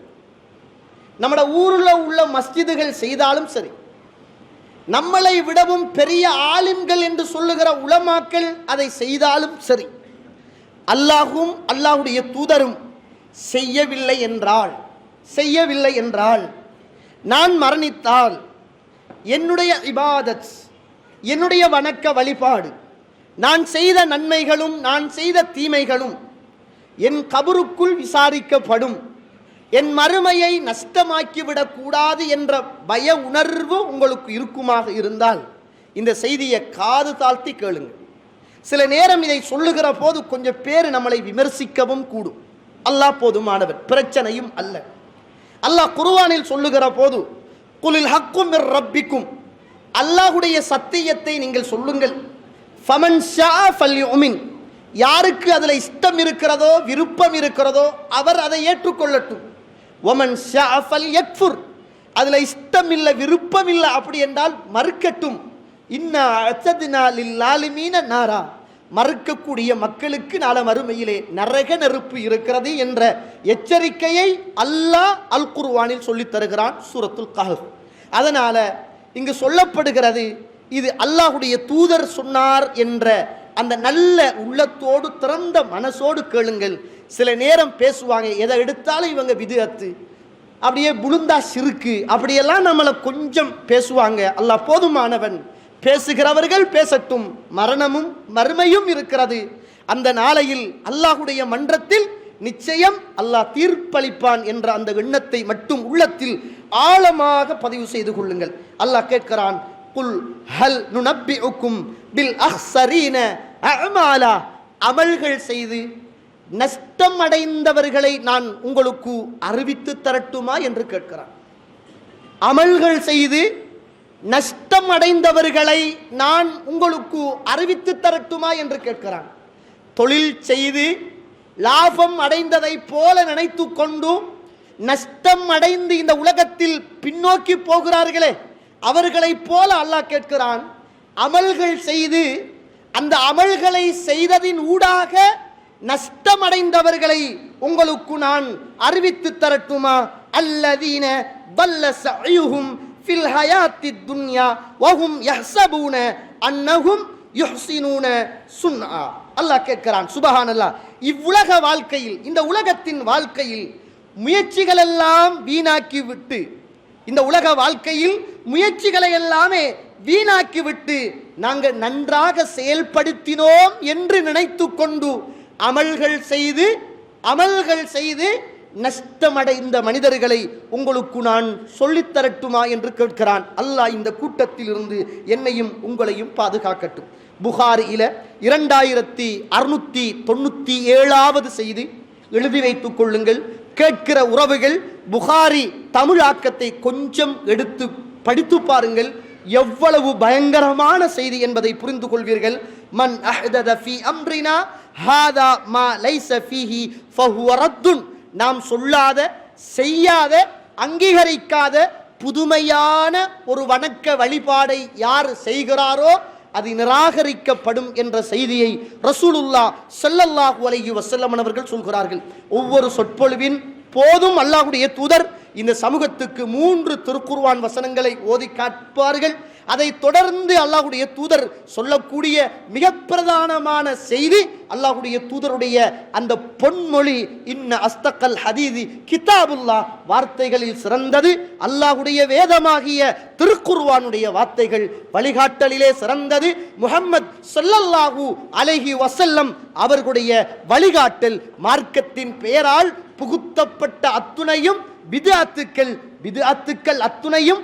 நம்மட ஊரில் உள்ள மஸ்ஜிதுகள் செய்தாலும் சரி, நம்மளை விடவும் பெரிய ஆலிம்கள் என்று சொல்லுகிற உலமாக்கள் அதை செய்தாலும் சரி, அல்லாஹும் அல்லாஹுடைய தூதரும் செய்யவில்லை என்றால் நான் மரணித்தால் என்னுடைய இபாதத், என்னுடைய வணக்க வழிபாடு, நான் செய்த நன்மைகளும் நான் செய்த தீமைகளும் என் கபருக்குள் விசாரிக்கப்படும், என் மறுமையை நஷ்டமாக்கிவிடக் கூடாது என்ற பய உணர்வு உங்களுக்கு இருக்குமாக இருந்தால் இந்த செய்தியை காது தாழ்த்தி கேளுங்க. சில நேரம் இதை சொல்லுகிற போது கொஞ்சம் பேர் நம்மளை விமர்சிக்கவும் கூடும். அல்லாஹ் போதுமானவர், பிரச்சனையும் அல்ல. அல்லாஹ் குர்ஆனில் சொல்லுகிற போது குலில் ஹக்கும் மிர் ரப்பிக்கும், அல்லாஹுடைய சத்தியத்தை நீங்கள் சொல்லுங்கள். ஃபமன் ஷா ஃபல்யுமின், யாருக்கு அதில் இஷ்டம் இருக்கிறதோ விருப்பம் இருக்கிறதோ அவர் அதை ஏற்றுக்கொள்ளட்டும். ஒமன் ஷா ஃபல்யக்ஃபுர், அதில் இஷ்டம் இல்லை விருப்பம் இல்லை அப்படி என்றால் மறுக்கட்டும். இன்னா அஸத்னா லில்லாலிமீன நாரா, மறுக்கக்கூடிய மக்களுக்கு நாள மறுமையிலே நரக நெருப்பு இருக்கிறது என்ற எச்சரிக்கையை அல்லாஹ் அல் குர்ஆனில் சொல்லித் தருகிறான் சூரத்துல் கஹஃப். அதனால இங்கு சொல்லப்படுகிறது இது அல்லாஹுடைய தூதர் சொன்னார் என்ற அந்த நல்ல உள்ளத்தோடு திறந்த மனசோடு கேளுங்கள். சில நேரம் பேசுவாங்க, எதை எடுத்தாலும் இவங்க விதுஅத்து, அப்படியே புழுந்தா சிறுக்கு, அப்படியெல்லாம் நம்மளை கொஞ்சம் பேசுவாங்க. அல்லாஹ் போதுமானவன், பேசுகிறவர்கள் பேசட்டும், மரணமும் மறுமையும் இருக்கிறது. அந்த நாளையில் அல்லாஹுடைய மன்றத்தில் நிச்சயம் அல்லாஹ் தீர்ப்பளிப்பான் என்ற அந்த எண்ணத்தை மட்டும் உள்ளத்தில் ஆழமாக பதிவு செய்து கொள்ளுங்கள். அல்லாஹ் கேட்கிறான், குல் ஹல் நுனப்பிஉக்கும் பில் அஹ்ஸரீன அஅமாலா, அமல்கள் செய்து நஷ்டம் அடைந்தவர்களை நான் உங்களுக்கு அறிவித்து தரட்டுமா என்று கேட்கிறான். அமல்கள் செய்து நஷ்டம் அடைந்தவர்களை நான் உங்களுக்கு அறிவித்து தரட்டுமா என்று கேட்கிறான். தொழில் செய்து லாபம் அடைந்ததை போல நினைத்து கொண்டு நஷ்டம் அடைந்து இந்த உலகத்தில் பின்னோக்கி போகிறார்களே அவர்களை போல அல்லாஹ் கேட்கிறான், அமல்கள் செய்து அந்த அமல்களை செய்ததின் ஊடாக நஷ்டம் அடைந்தவர்களை உங்களுக்கு நான் அறிவித்து தரட்டுமா? அல்லதீன பல்ல சஅயுஹும் ஃபில் ஹயாத்தித் துன்யா வஹும் யஹ்ஸபூன அன்னஹும் யுஹ்ஸினூன சுன்ஆ. அல்லாஹ் கேட்கிறான், சுப்ஹானல்லாஹ், இவ்வுலக வாழ்க்கையில், இந்த உலகத்தின் வாழ்க்கையில் முயற்சிகள் எல்லாம் வீணாக்கி விட்டு, இந்த உலக வாழ்க்கையில் முயற்சிகளை எல்லாமே வீணாக்கி விட்டு நாங்கள் நன்றாக செயல்படுத்தினோம் என்று நினைத்து கொண்டு அமல்கள் செய்து நஷ்டமடைந்த மனிதர்களை உங்களுக்கு நான் சொல்லித்தரட்டுமா என்று கேட்கிறான். அல்லாஹ் இந்த கூட்டத்தில் இருந்து என்னையும் உங்களையும் பாதுகாக்கட்டும். புகாரியில 2697வது செய்தி எழுதி வைத்துக் கொள்ளுங்கள். கேட்கிற உறவுகள் புகாரி தமிழாக்கத்தை கொஞ்சம் எடுத்து படித்து பாருங்கள். எவ்வளவு பயங்கரமான செய்தி என்பதை புரிந்து கொள்வீர்கள். மன் அஹ்தத ஃபீ அம்ரினா ஹாதா மா லைஸ ஃபீஹி ஃபஹுவ ரத்துன். நாம் சொல்லாத, செய்யாத, அங்கீகரிக்காத புதுமையான ஒரு வணக்க வழிபாடை யார் செய்கிறாரோ அது நிராகரிக்கப்படும் என்ற செய்தியை ரசூலுல்லாஹ் ஸல்லல்லாஹு அலைஹி வஸல்லம் அவர்கள் சொல்கிறார்கள். ஒவ்வொரு சொற்பொழிவின் போதும் அல்லாஹ்வுடைய தூதர் இந்த சமூகத்துக்கு 3 திருக்குர்ஆன் வசனங்களை ஓதி காட்பார்கள். அதை தொடர்ந்து அல்லாஹ்வுடைய தூதர் சொல்லக்கூடிய மிக பிரதானமான செய்தி, அல்லாஹ்வுடைய தூதருடைய அந்த பொன்மொழி, இன்ன அஸ்தகல் ஹதீதி கிதாபுல்லாஹ், வார்த்தைகளில் சிறந்தது அல்லாஹ்வுடைய வேதமாகிய திருக்குர்ஆனுடைய வார்த்தைகள், வழிகாட்டலிலே சிறந்தது முஹம்மத் ஸல்லல்லாஹு அலைஹி வஸல்லம் அவர்களுடைய வழிகாட்டல். மார்க்கத்தின் பெயரால் புகுத்தப்பட்ட அத்துணையும் பித்அத்துக்கள், பித்அத்துக்கள் அத்துணையும்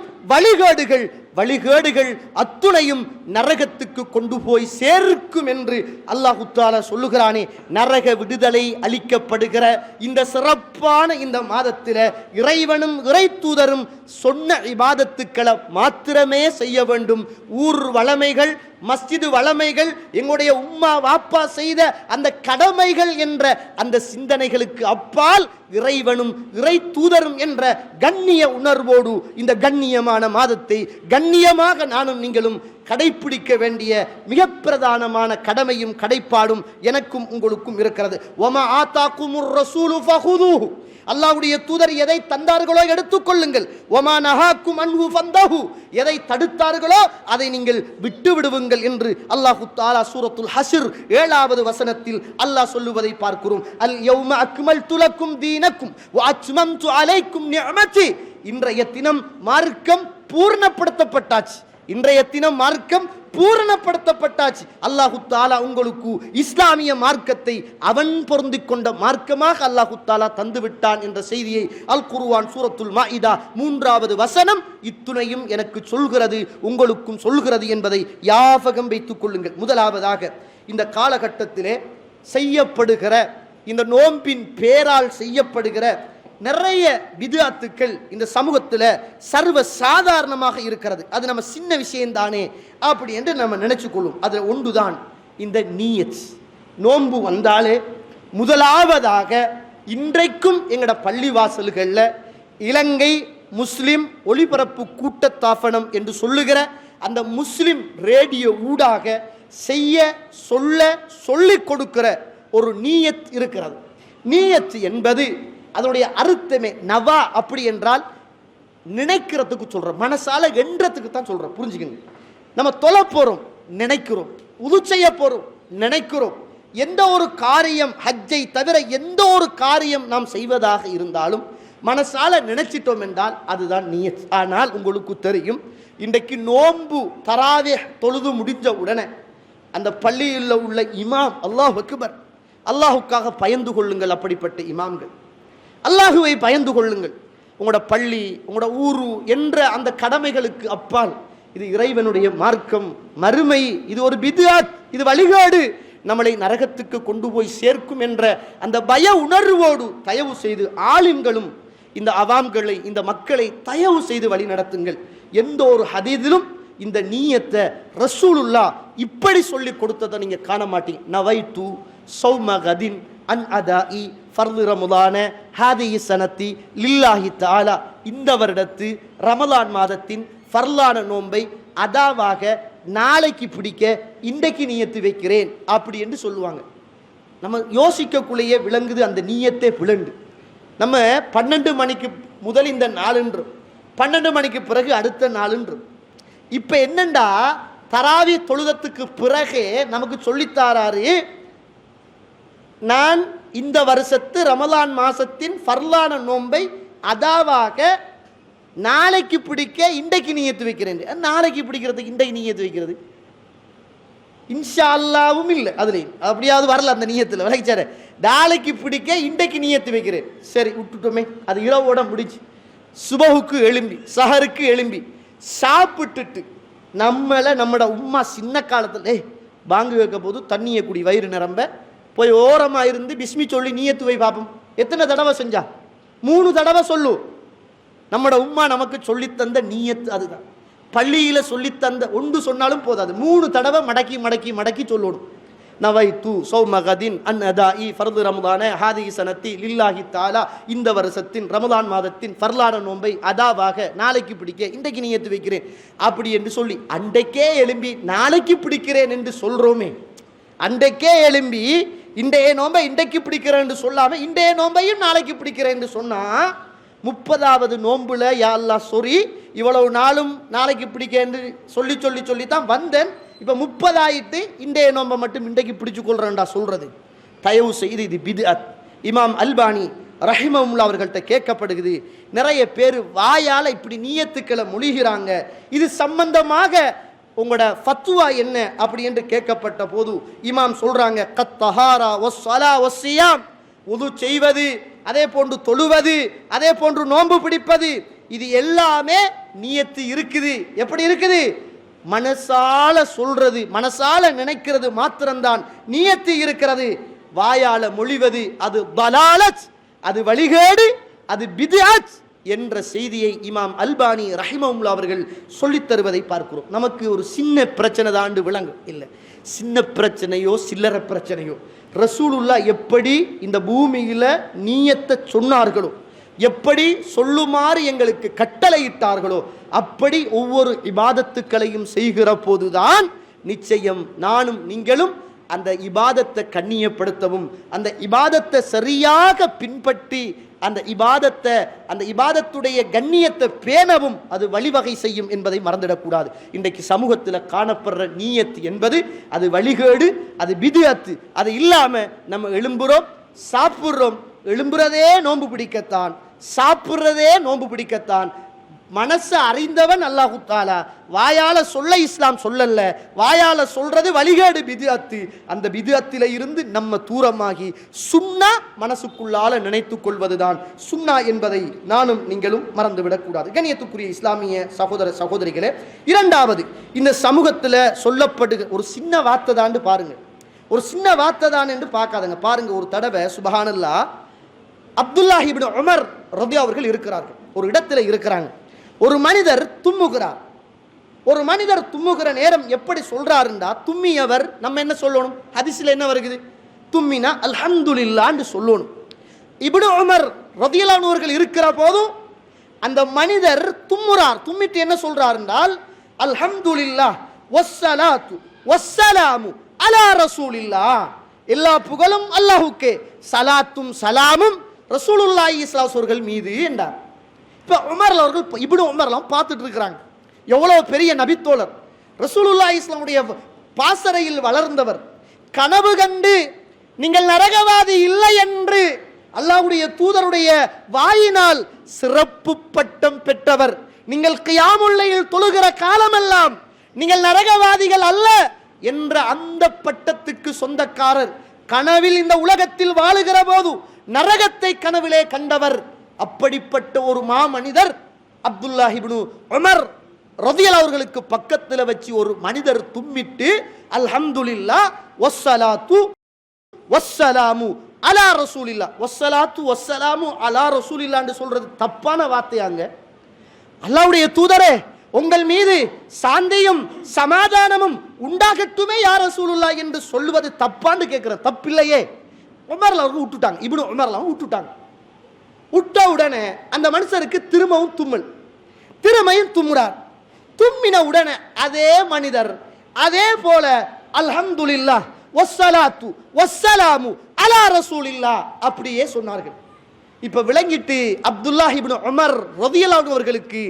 வழிகேடுகள் அத்துணையும் நரகத்துக்கு கொண்டு போய் சேர்க்கும் என்று அல்லாஹ் தஆலா சொல்லுகிறானே. நரக விடுதலை அளிக்கப்படுகிற இந்த சிறப்பான இந்த மாதத்தில் இறைவனும் இறை தூதரும் சொன்ன இபாதத்துக்களை மாத்திரமே செய்ய வேண்டும். ஊர் வளமைகள், மஸ்ஜிது வளமைகள், எங்களுடைய உம்மா வாப்பா செய்த அந்த கடமைகள் என்ற அந்த சிந்தனைகளுக்கு அப்பால் இறைவனும் இறை தூதரும் என்ற கண்ணிய உணர்வோடு இந்த கண்ணியமான மாதத்தை கண்ணியமாக நானும் நீங்களும் கடைப்பிடிக்க வேண்டிய மிக பிரதானமான கடமையும் கடைப்பாடும் எனக்கும் உங்களுக்கும் இருக்கிறது. வமா ஆதாகுமுர் ரசூலு ஃபஹுதுஹு, அல்லாஹ்வுடைய தூதர் எதை தந்தார்களோ எடுத்துக்கொள்ளுங்கள். வமா நஹாக்கும் அன்ஹு ஃபந்தஹு, எதை தடுத்தார்களோ அதை நீங்கள் விட்டு விடுவுங்கள் என்று அல்லாஹ் தஆலா சூரத்துல் ஹஷ்ர் 7வது வசனத்தில் அல்லாஹ் சொல்லுவதை பார்க்கிறோம். அல் யௌம அக்மல்து லக்கும் தீனக்கும் வ அத்மம்து அலைக்கும் நிஅமதி. இன்றைய தினம் மார்க்கம் பூர்ணப்படுத்தப்பட்டாச்சு. இன்றைய தினம் மார்க்கம் பூரணப்படுத்தப்பட்டாச்சு. அல்லாஹு தஆலா உங்களுக்கு இஸ்லாமிய மார்க்கத்தை அவன் பொருந்திக் கொண்ட மார்க்கமாக அல்லாஹு தஆலா தந்து விட்டான் என்ற செய்தியை அல் குர்ஆன் சூரத்துல் மாஇதா 3வது வசனம் இத்துணையும் எனக்கு சொல்கிறது, உங்களுக்கும் சொல்கிறது என்பதை ஞாபகம் வைத்துக் கொள்ளுங்கள். முதலாவதாக, இந்த காலகட்டத்திலே செய்யப்படுகிற இந்த நோம்பின் பேரால் செய்யப்படுகிற நிறைய பித்அத்துக்கள் இந்த சமூகத்தில் சர்வ சாதாரணமாக இருக்கிறது. அது நம்ம சின்ன விஷயம்தானே அப்படி என்று நம்ம நினைச்சுக்கொள்ளும். அதில் ஒன்றுதான் இந்த நீயத். நோன்பு வந்தாலே முதலாவதாக இன்றைக்கும் எங்களோட பள்ளிவாசல்களில் இலங்கை முஸ்லிம் ஒளிபரப்பு கூட்டத்தாபனம் என்று சொல்லுகிற அந்த முஸ்லிம் ரேடியோ ஊடாக சொல்லிக் கொடுக்கிற ஒரு நீயத் இருக்கிறது. நீயத் என்பது அதனுடைய அர்த்தமே நவா, அப்படி என்றால் நினைக்கிறதுக்கு சொல்கிறோம், மனசால எண்ணத்துக்கு தான் சொல்கிறோம். புரிஞ்சுக்கங்க, நம்ம தொழ போகிறோம் நினைக்கிறோம், உது செய்ய போகிறோம் நினைக்கிறோம். எந்த ஒரு காரியம், ஹஜ்ஜை தவிர எந்த ஒரு காரியம் நாம் செய்வதாக இருந்தாலும் மனசால நினைச்சிட்டோம் என்றால் அதுதான் நியத். ஆனால் உங்களுக்கு தெரியும், இன்றைக்கு நோன்பு தராவீஹ் தொழுது முடிஞ்ச உடனே அந்த பள்ளியில் உள்ள இமாம் அல்லாஹ் அக்பர், அல்லாஹுக்காக பயந்து கொள்ளுங்கள். அப்படிப்பட்ட இமாம்கள், அல்லாஹுவை பயந்து கொள்ளுங்கள். உங்களோட பள்ளி, உங்களோட ஊரு என்ற அந்த கடமைகளுக்கு அப்பால் இது இறைவனுடைய மார்க்கம், மறுமை, இது ஒரு பித்அத், இது வழிகாடு, நம்மளை நரகத்துக்கு கொண்டு போய் சேர்க்கும் என்ற அந்த பய உணர்வோடு தயவு செய்து ஆலிம்களும் இந்த அவாம்களை, இந்த மக்களை தயவு செய்து வழி நடத்துங்கள். எந்த ஒரு ஹதீஸிலும் இந்த நீயத்தை ரசூலுல்லாஹ் இப்படி சொல்லி கொடுத்ததை நீங்க காண மாட்டீங்க. நவைத்து சௌம கதின் அன் அதாஇ ஃபர்து ரமலான ஹாதிஹி சனத்தி லில்லாஹி தஆலா, இந்த வருடத்து ரமலான் மாதத்தின் ஃபர்லான நோன்பை அதாவாக நாளைக்கு பிடிக்க இன்றைக்கு நியத்து வைக்கிறேன் அப்படி என்று சொல்லுவாங்க. நம்ம யோசிக்கக்குள்ளேயே விளங்குது அந்த நீயத்தே விளங்கு. நம்ம 12 மணிக்கு முதல் இந்த நாளுன்று, 12 மணிக்கு பிறகு அடுத்த நாளுன்று. இப்போ என்னண்டா, தராவி தொழுதத்துக்கு பிறகு நமக்கு சொல்லித்தாராரு, நான் இந்த வருஷத்து ரமலான் மாசத்தின் ஃபர்லான நோன்பை அதாவாக நாளைக்கு பிடிக்க இன்றைக்கு நியத்து வைக்கிறேன். நாளைக்கு பிடிக்கிறதுக்கு இன்றைக்கு நியத்து வைக்கிறது இன்ஷா அல்லாவும் இல்லை, அதுலேயும் அப்படியாவது வரல அந்த நியத்தில் விளைச்சாரு. நாளைக்கு பிடிக்க இன்றைக்கு நியத்து வைக்கிறேன், சரி விட்டுட்டோமே, அது இரவோட முடிச்சு. சுபஹுக்கு எழும்பி சஹருக்கு எழும்பி சாப்பிட்டுட்டு நம்மளோட உம்மா சின்ன காலத்தில் பாங்கு வைக்க போது தண்ணியை குடி வயிறு நிரம்ப போய் ஓரமாக இருந்து பிஸ்மி சொல்லி நீயத்து வை பார்ப்போம். எத்தனை தடவை செஞ்சா? 3 தடவை சொல்லு. நம்மளோட உம்மா நமக்கு சொல்லித்தந்த நீயத்து அதுதான். பள்ளியில் சொல்லித்தந்த ஒன்று சொன்னாலும் போதாது, 3 தடவை மடக்கி மடக்கி மடக்கி சொல்லணும். நவைத்து சௌமகதின் அன் அதாஇ ஃபர்து ரமதான ஹாதிஹி சனத்தி லில்லாஹி தஆலா, இந்த வருஷத்தின் ரமதான் மாதத்தின் ஃபர்லான நோன்பை அதாவாக நாளைக்கு பிடிக்க இன்றைக்கு நியத்து வைக்கிறேன் அப்படி என்று சொல்லி அன்றைக்கே எழும்பி நாளைக்கு பிடிக்கிறேன் என்று சொல்றோமே. அன்றைக்கே எழும்பி இன்றைய நோன்பை இன்றைக்கு பிடிக்கிறேன் என்று சொல்லாம இன்றைய நோன்பையும் நாளைக்கு பிடிக்கிறேன் என்று சொன்னா 30வது நோன்புல யா அல்லாஹ் சொரி இவ்வளவு நாளும் நாளைக்கு பிடிக்க என்று சொல்லி சொல்லி சொல்லி தான் வந்தேன். இப்போ 30 ஆயிட்டு இன்றைய நோன்பை மட்டும் இன்றைக்கு பிடிச்சு கொள்றேன்டா சொல்றது தயவு செய்து இது பித்அத். இமாம் அல்பானி ரஹிமஹுல்லாஹ் அவர்கள்ட்ட கேட்கப்படுகிறது, நிறைய பேர் வாயால் இப்படி நியத்துக்களை மொழிகிறாங்க, இது சம்பந்தமாக உங்களோட ஃபத்வா என்ன அப்படி என்று கேட்கப்பட்ட போது இமாம் சொல்றாங்க, கத் தஹாரா வஸ்ஸலா வஸ்ஸியாம், உது செய்வது, அதே போன்று தொழுவது, அதே போன்று நோன்பு பிடிப்பது, இது எல்லாமே நியத்து இருக்குது. எப்படி இருக்குது? மனசால சொல்றது, மனசால நினைக்கிறது மாத்திரம்தான் நியத்து இருக்கிறது. வாயால மொழிவது அது தலாலத், அது வழிகேடு, அது பித்அத் என்ற செய்தியை இமாம் அல்பானி ரஹிமஹுல்லாஹ் அவர்கள் சொல்லித் தருவதை பார்க்கிறோம். நமக்கு ஒரு சின்ன பிரச்சனை தாண்டு விளங்கும் இல்லை, சின்ன பிரச்சனையோ சில்லற பிரச்சனையோ, ரசூலுல்லாஹ் எப்படி இந்த பூமியில நீயத்தை சொன்னார்களோ, எப்படி சொல்லுமாறு எங்களுக்கு கட்டளையிட்டார்களோ, அப்படி ஒவ்வொரு இபாதத்துக்களையும் செய்கிற போதுதான் நிச்சயம் நானும் நீங்களும் அந்த இபாதத்தை கண்ணியப்படுத்தவும், அந்த இபாதத்தை சரியாக பின்பற்றி அந்த இபாதத்துடைய கண்ணியத்தை பேணவும் அது வழிவகை செய்யும் என்பதை மறந்துடக்கூடாது. இன்றைக்கு சமூகத்தில் காணப்படுற நீயத்து என்பது அது வழிகேடு, அது பித்அத். அது இல்லாம நம்ம எழும்புறோம், சாப்பிட்றோம், எழும்புறதே நோன்பு பிடிக்கத்தான், சாப்பிட்றதே நோன்பு பிடிக்கத்தான். மனசை அறிந்தவன் அல்லாஹு தஆலா, வாயால சொல்ல இஸ்லாம் சொல்லல, வாயால சொல்றது வழிகேடு பித்அத். அந்த பித்அத்தில இருந்து நம்ம தூரமாகி சுன்னா மனசுக்குள்ளால நினைத்து கொள்வதுதான் சுன்னா என்பதை நானும் நீங்களும் மறந்துவிடக்கூடாது. கண்ணியத்துக்குரிய இஸ்லாமிய சகோதர சகோதரிகளே, இரண்டாவது இந்த சமூகத்தில் சொல்லப்படுகிற ஒரு சின்ன வார்த்தை தான் பாருங்க, ஒரு சின்ன வார்த்தை தான் என்று பார்க்காதங்க. பாருங்க, ஒரு தடவை சுப்ஹானல்லாஹ் அப்துல்லாஹ் இப்னு உமர் ரலியல்லாஹு அவர்கள் இருக்கிறார்கள், ஒரு இடத்துல இருக்கிறாங்க. ஒரு மனிதர் தும்முகிறார். ஒரு மனிதர் தும்முகிற நேரம் எப்படி சொல்றாருண்டா, தும்மியவர் நம்ம என்ன சொல்லணும்? ஹதீஸ்ல என்ன வருகிறது? தும்மினா அல்ஹம்துலில்லாஹ்னு சொல்லணும். இப்னு உமர் ரலியல்லாஹு அவர்கள் இருக்கிற போதும் அந்த மனிதர் தும்முறார். தும்மிட்டு என்ன சொல்றார் என்றால், அல்ஹம்துலில்லாஹ் வஸ்ஸலாத்து வஸ்ஸலாமு அலா ரசூலில்லாஹ், எல்லா புகழும் அல்லாஹ்வுக்கே, சலாத்தும் சலாமும் ரசூலுல்லாஹி ஸல்லல்லாஹு அலைஹி அவர்கள் மீது என்றார். இப்போ உமர் அவர்கள் இப்னு உமர்லாம் பார்த்துட்டு இருக்கிறாங்க, எவ்வளவு பெரிய நபித்தோழர், ரசூலுல்லாஹி ஸல்லல்லாஹு அலைஹி பாசறையில் வளர்ந்தவர், கனவு கண்டு நீங்கள் நரகவாதி இல்லை என்று அல்லாஹ்வுடைய தூதருடைய வாயினால் சிறப்பு பட்டம் பெற்றவர், நீங்கள் கியாமுல் லைல் தொழுகிற காலமெல்லாம் நீங்கள் நரகவாதிகள் அல்ல என்ற அந்த பட்டத்துக்கு சொந்தக்காரர், கனவில் இந்த உலகத்தில் வாழுகிற போது நரகத்தை கனவிலே கண்டவர். அப்படிப்பட்ட ஒரு மாமனிதர் அப்துல்லாஹ் இப்னு உமர் ரலியல்லாஹு அவர்களுக்கு பக்கத்தில் வச்சு ஒரு மனிதர் தும்மிட்டு அல்ஹம்துலில்லாஹ் வஸ்ஸலாத்து வஸ்ஸலாமு அலா ரசூலில்லாஹ், வஸ்ஸலாத்து வஸ்ஸலாமு அலா ரசூலில்லாஹ் என்று சொல்றது தப்பான வார்த்தையாங்க. அல்லாஹ்வுடைய தூதரே, உங்கள் மீது சாந்தியும் சமாதானமும் உண்டாகட்டுமே யா ரசூலுல்லாஹ் என்று சொல்வது தப்பான்னு கேட்கிற தப்பில்லையே. உமர்ல அவர்கள் விட்டுட்டாங்க, இப்னு உமர்ல விட்டுட்டாங்க. விட்ட உடனே அந்த மனுஷருக்கு திரும்பவும் தும்மல், திரும்பியும் தும்முறார். தும்மின உடனே அதே மனிதர் அதே போல அல்ஹம்துலில்லாஹ் வஸ்ஸலாத்து வஸ்ஸலாமு அலா ரசூலில்லாஹ் அப்படியே சொன்னார்கள். இப்ப விளங்கிட்டு அப்துல்லாஹ் இப்னு உமர் ரலியல்லாஹு அவர்களுக்கு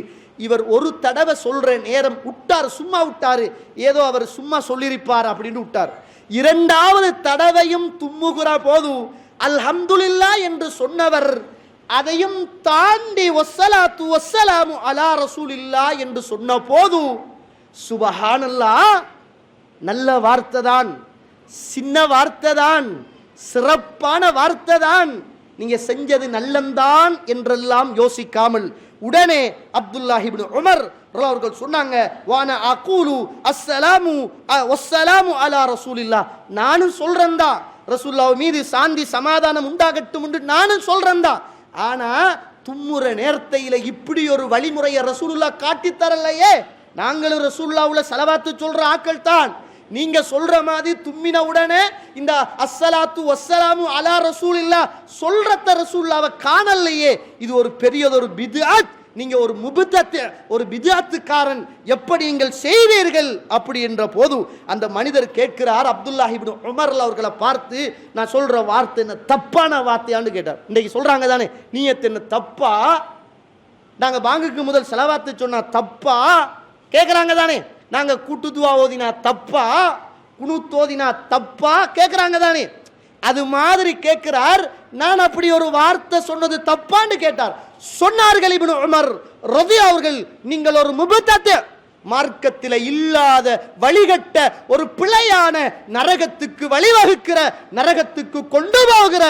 இவர் ஒரு தடவை சொல்ற நேரம் விட்டார், சும்மா விட்டாரு, ஏதோ அவர் சும்மா சொல்லியிருப்பார் அப்படின்னு விட்டார். இரண்டாவது தடவையும் தும்முகிற போது அல்ஹம்துலில்லாஹ் என்று சொன்னவர் அதையும் தாண்டி வஸ்ஸலாத்து வஸ்ஸலாமு அலா ரசூலில்லாஹ் என்று சொன்ன போது சுப்ஹானல்லாஹ் நல்ல வார்த்தை தான், சின்ன வார்த்தை தான், சிறப்பான வார்த்தை தான், நீங்க செஞ்சது நல்லந்தான் என்றெல்லாம் யோசிக்காமல் உடனே அப்துல்லாஹ் இப்னு உமர் அவர்கள் சொன்னாங்க, வான அகூலு அஸ்ஸலாமு வஸ்ஸலாமு அலா ரசூலில்லாஹ், நானும் சொல்றேன் தான் ரசூலுல்லாஹ் மீது சாந்தி சமாதானம் உண்டாகட்டும் என்று நானும் சொல்றேன் தான். ஆனா தும்முற நேரத்தையில இப்படி ஒரு வழிமுறையை ரசூலுல்லாஹ் காட்டி தரலையே. நாங்களும் ரசூலுல்லாஹ்வுல ஸலவாத்து சொல்ற ஆட்கள் தான். நீங்க சொல்ற மாதிரி தும்மின உடனே இந்த அஸ்ஸலாத்து வஸ்ஸலாமு அலா ரசூலில்லாஹ் சொல்றத ரசூலுல்லாஹ்வை காணலையே. இது ஒரு பெரியதொரு பித்அத். நீங்க ஒரு முபத்தத், ஒரு பித்அத்துக்காரன், எப்படி நீங்கள் செய்வீர்கள் அப்படி என்ற போது அந்த மனிதர் கேட்கிறார், அப்துல்லாஹ் இப்னு உமர் அவர்களை பார்த்து, நான் சொல்ற வார்த்தை என்ன தப்பான வார்த்தையான்னு கேட்டார். இன்னைக்கு சொல்றாங்க தானே, நீயத் என்ன தப்பா, நாங்க பாங்குக்கு முதல் ஸலவாத்து சொன்னா தப்பா கேட்கறாங்க தானே, நாங்க கூட்டு துவா ஓதினா தப்பா, குனூத் ஓதினா தப்பா கேட்கறாங்க தானே. அது மாதிரி கேட்கிறார், நான் அப்படி ஒரு வார்த்தை சொன்னது தப்பான்னு கேட்டார். சொன்னார்கள் இப்னு உமர் ரலியல்லாஹு அவர்கள், நீங்கள் ஒரு முபத்தத், மார்க்கத்தில் இல்லாத வழிகட்ட ஒரு பிழையான நரகத்துக்கு வழிவகுக்கிற, நரகத்துக்கு கொண்டு போகிற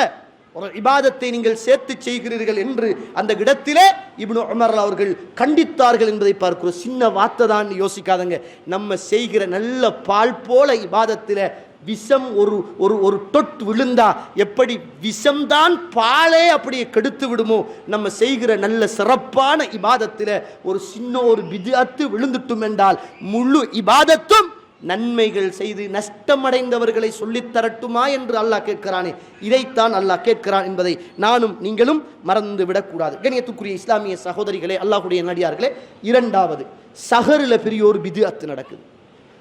ஒரு இபாதத்தை நீங்கள் சேர்த்து செய்கிறீர்கள் என்று அந்த இடத்திலே இப்னு உமர் அவர்கள் கண்டித்தார்கள் என்பதை பார்க்கிறோம். சின்ன வார்த்தை தான் யோசிக்காதங்க. நம்ம செய்கிற நல்ல பால் போல இபாதத்தில் விஷம் ஒரு ஒரு ஒரு தொட்டு விழுந்தா எப்படி விஷம்தான் பாலே அப்படியே கெடுத்து விடுமோ, நம்ம செய்கிற நல்ல சிறப்பான இபாதத்தில் ஒரு சின்ன ஒரு பித்அத்து விழுந்துட்டும் என்றால் முழு இபாதத்தும் நன்மைகள் செய்து நஷ்டமடைந்தவர்களை சொல்லித்தரட்டுமா என்று அல்லாஹ் கேட்கிறானே. இதைத்தான் அல்லாஹ் கேட்கிறான் என்பதை நானும் நீங்களும் மறந்து விடக்கூடாது. கண்ணியத்துக்குரிய இஸ்லாமிய சகோதரிகளே, அல்லாஹ்வுடைய நடிகார்களே, இரண்டாவது சஹரில் பெரிய ஒரு பித்அத்து நடக்குது.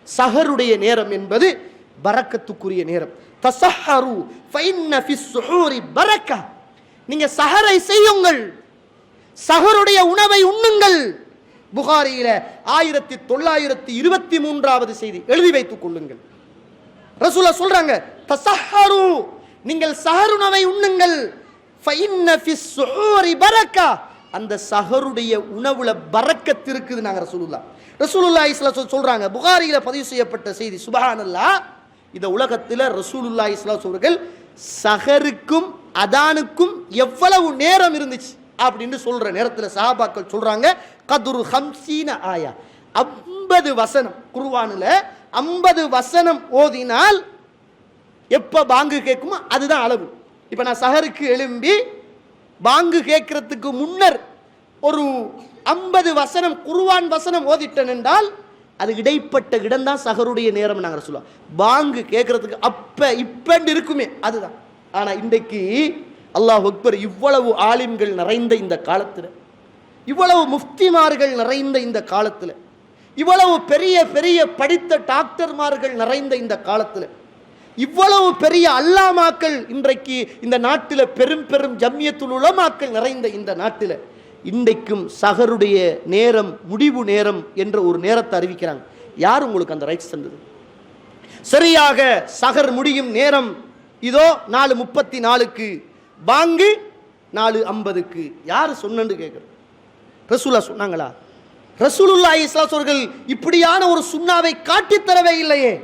சஹருடைய நேரம் என்பது பரக்கத்துக்குரிய நேரம். தஸஹரு ஃபஇன்ன ஃபிஸ் ஸுஹூரி பரக்கா, நீங்க சஹரை செய்யுங்கள், சஹருடைய உணவை உண்ணுங்கள். புகாரியில 1923வது செய்தி, எழுதி வைத்துக் கொள்ளுங்கள். ரசூலுல்லாஹ் சொல்றாங்க, தஸஹரு, நீங்கள் சஹர் உணவை உண்ணுங்கள், ஃபஇன்ன ஃபிஸ் ஸுஹூரி பரக்கா, அந்த சஹருடைய உணவுல பரக்கத் இருக்குது. நாங்க ரசூலுல்லாஹ் ஸல்லல்லாஹு அலைஹி வஸல்லம் சொல்றாங்க, புகாரியில பதிவு செய்யப்பட்ட செய்தி. சுப்ஹானல்லாஹ், இந்த உலகத்தில் ரசூலுல்லாஹி ஸல்லல்லாஹு அலைஹி வஸல்லம் சஹருக்கும் அதானுக்கும் எவ்வளவு நேரம் இருந்துச்சு அப்படின்னு சொல்ற நேரத்தில் சஹாபாக்கள் சொல்றாங்க, கதுரு 50 ஆயா, 50 வசனம். குர்ஆனில் 50 வசனம் ஓதினால் எப்ப பாங்கு கேட்குமோ அதுதான் அளவு. இப்ப நான் சஹருக்கு எழும்பி பாங்கு கேட்கறதுக்கு முன்னர் ஒரு 50 வசனம் குர்ஆன் வசனம் ஓதிட்டேன் என்றால் அது இடைப்பட்ட இடம்தான் சஹருடைய நேரம். நாங்கள் சொல்லுவோம் பாங்கு கேட்கறதுக்கு அப்ப இப்பண்டு இருக்குமே அதுதான். ஆனா இன்றைக்கு அல்லாஹ் அக்பர், இவ்வளவு ஆலிம்கள் நிறைந்த இந்த காலத்தில், இவ்வளவு முஃப்திமார்கள் நிறைந்த இந்த காலத்தில், இவ்வளவு பெரிய பெரிய படித்த டாக்டர்மார்கள் நிறைந்த இந்த காலத்தில், இவ்வளவு பெரிய அல்லாமாக்கள் இன்றைக்கு இந்த நாட்டில், பெரும் பெரும் ஜம்மியத்துல் உலமாக்கள் நிறைந்த இந்த நாட்டில் இன்றைக்கும் சஹருடைய நேரம், முடிவு நேரம் என்ற ஒரு நேரத்தை அறிவிக்கிறாங்க. யார் உங்களுக்கு அந்த ரைட்ஸ் தந்தது? சரியாக சஹர் முடியும் நேரம் இதோ 4:34க்கு, பாங்கு 4:50க்கு. யார் சொன்னு கேட்குறது? ரசூலுல்லாஹ் சொன்னாங்களா? ரசூலுல்லாஹி ஸல்லல்லாஹு அலைஹி வஸல்லம் இப்படியான ஒரு சுன்னாவை காட்டித்தரவே இல்லையே.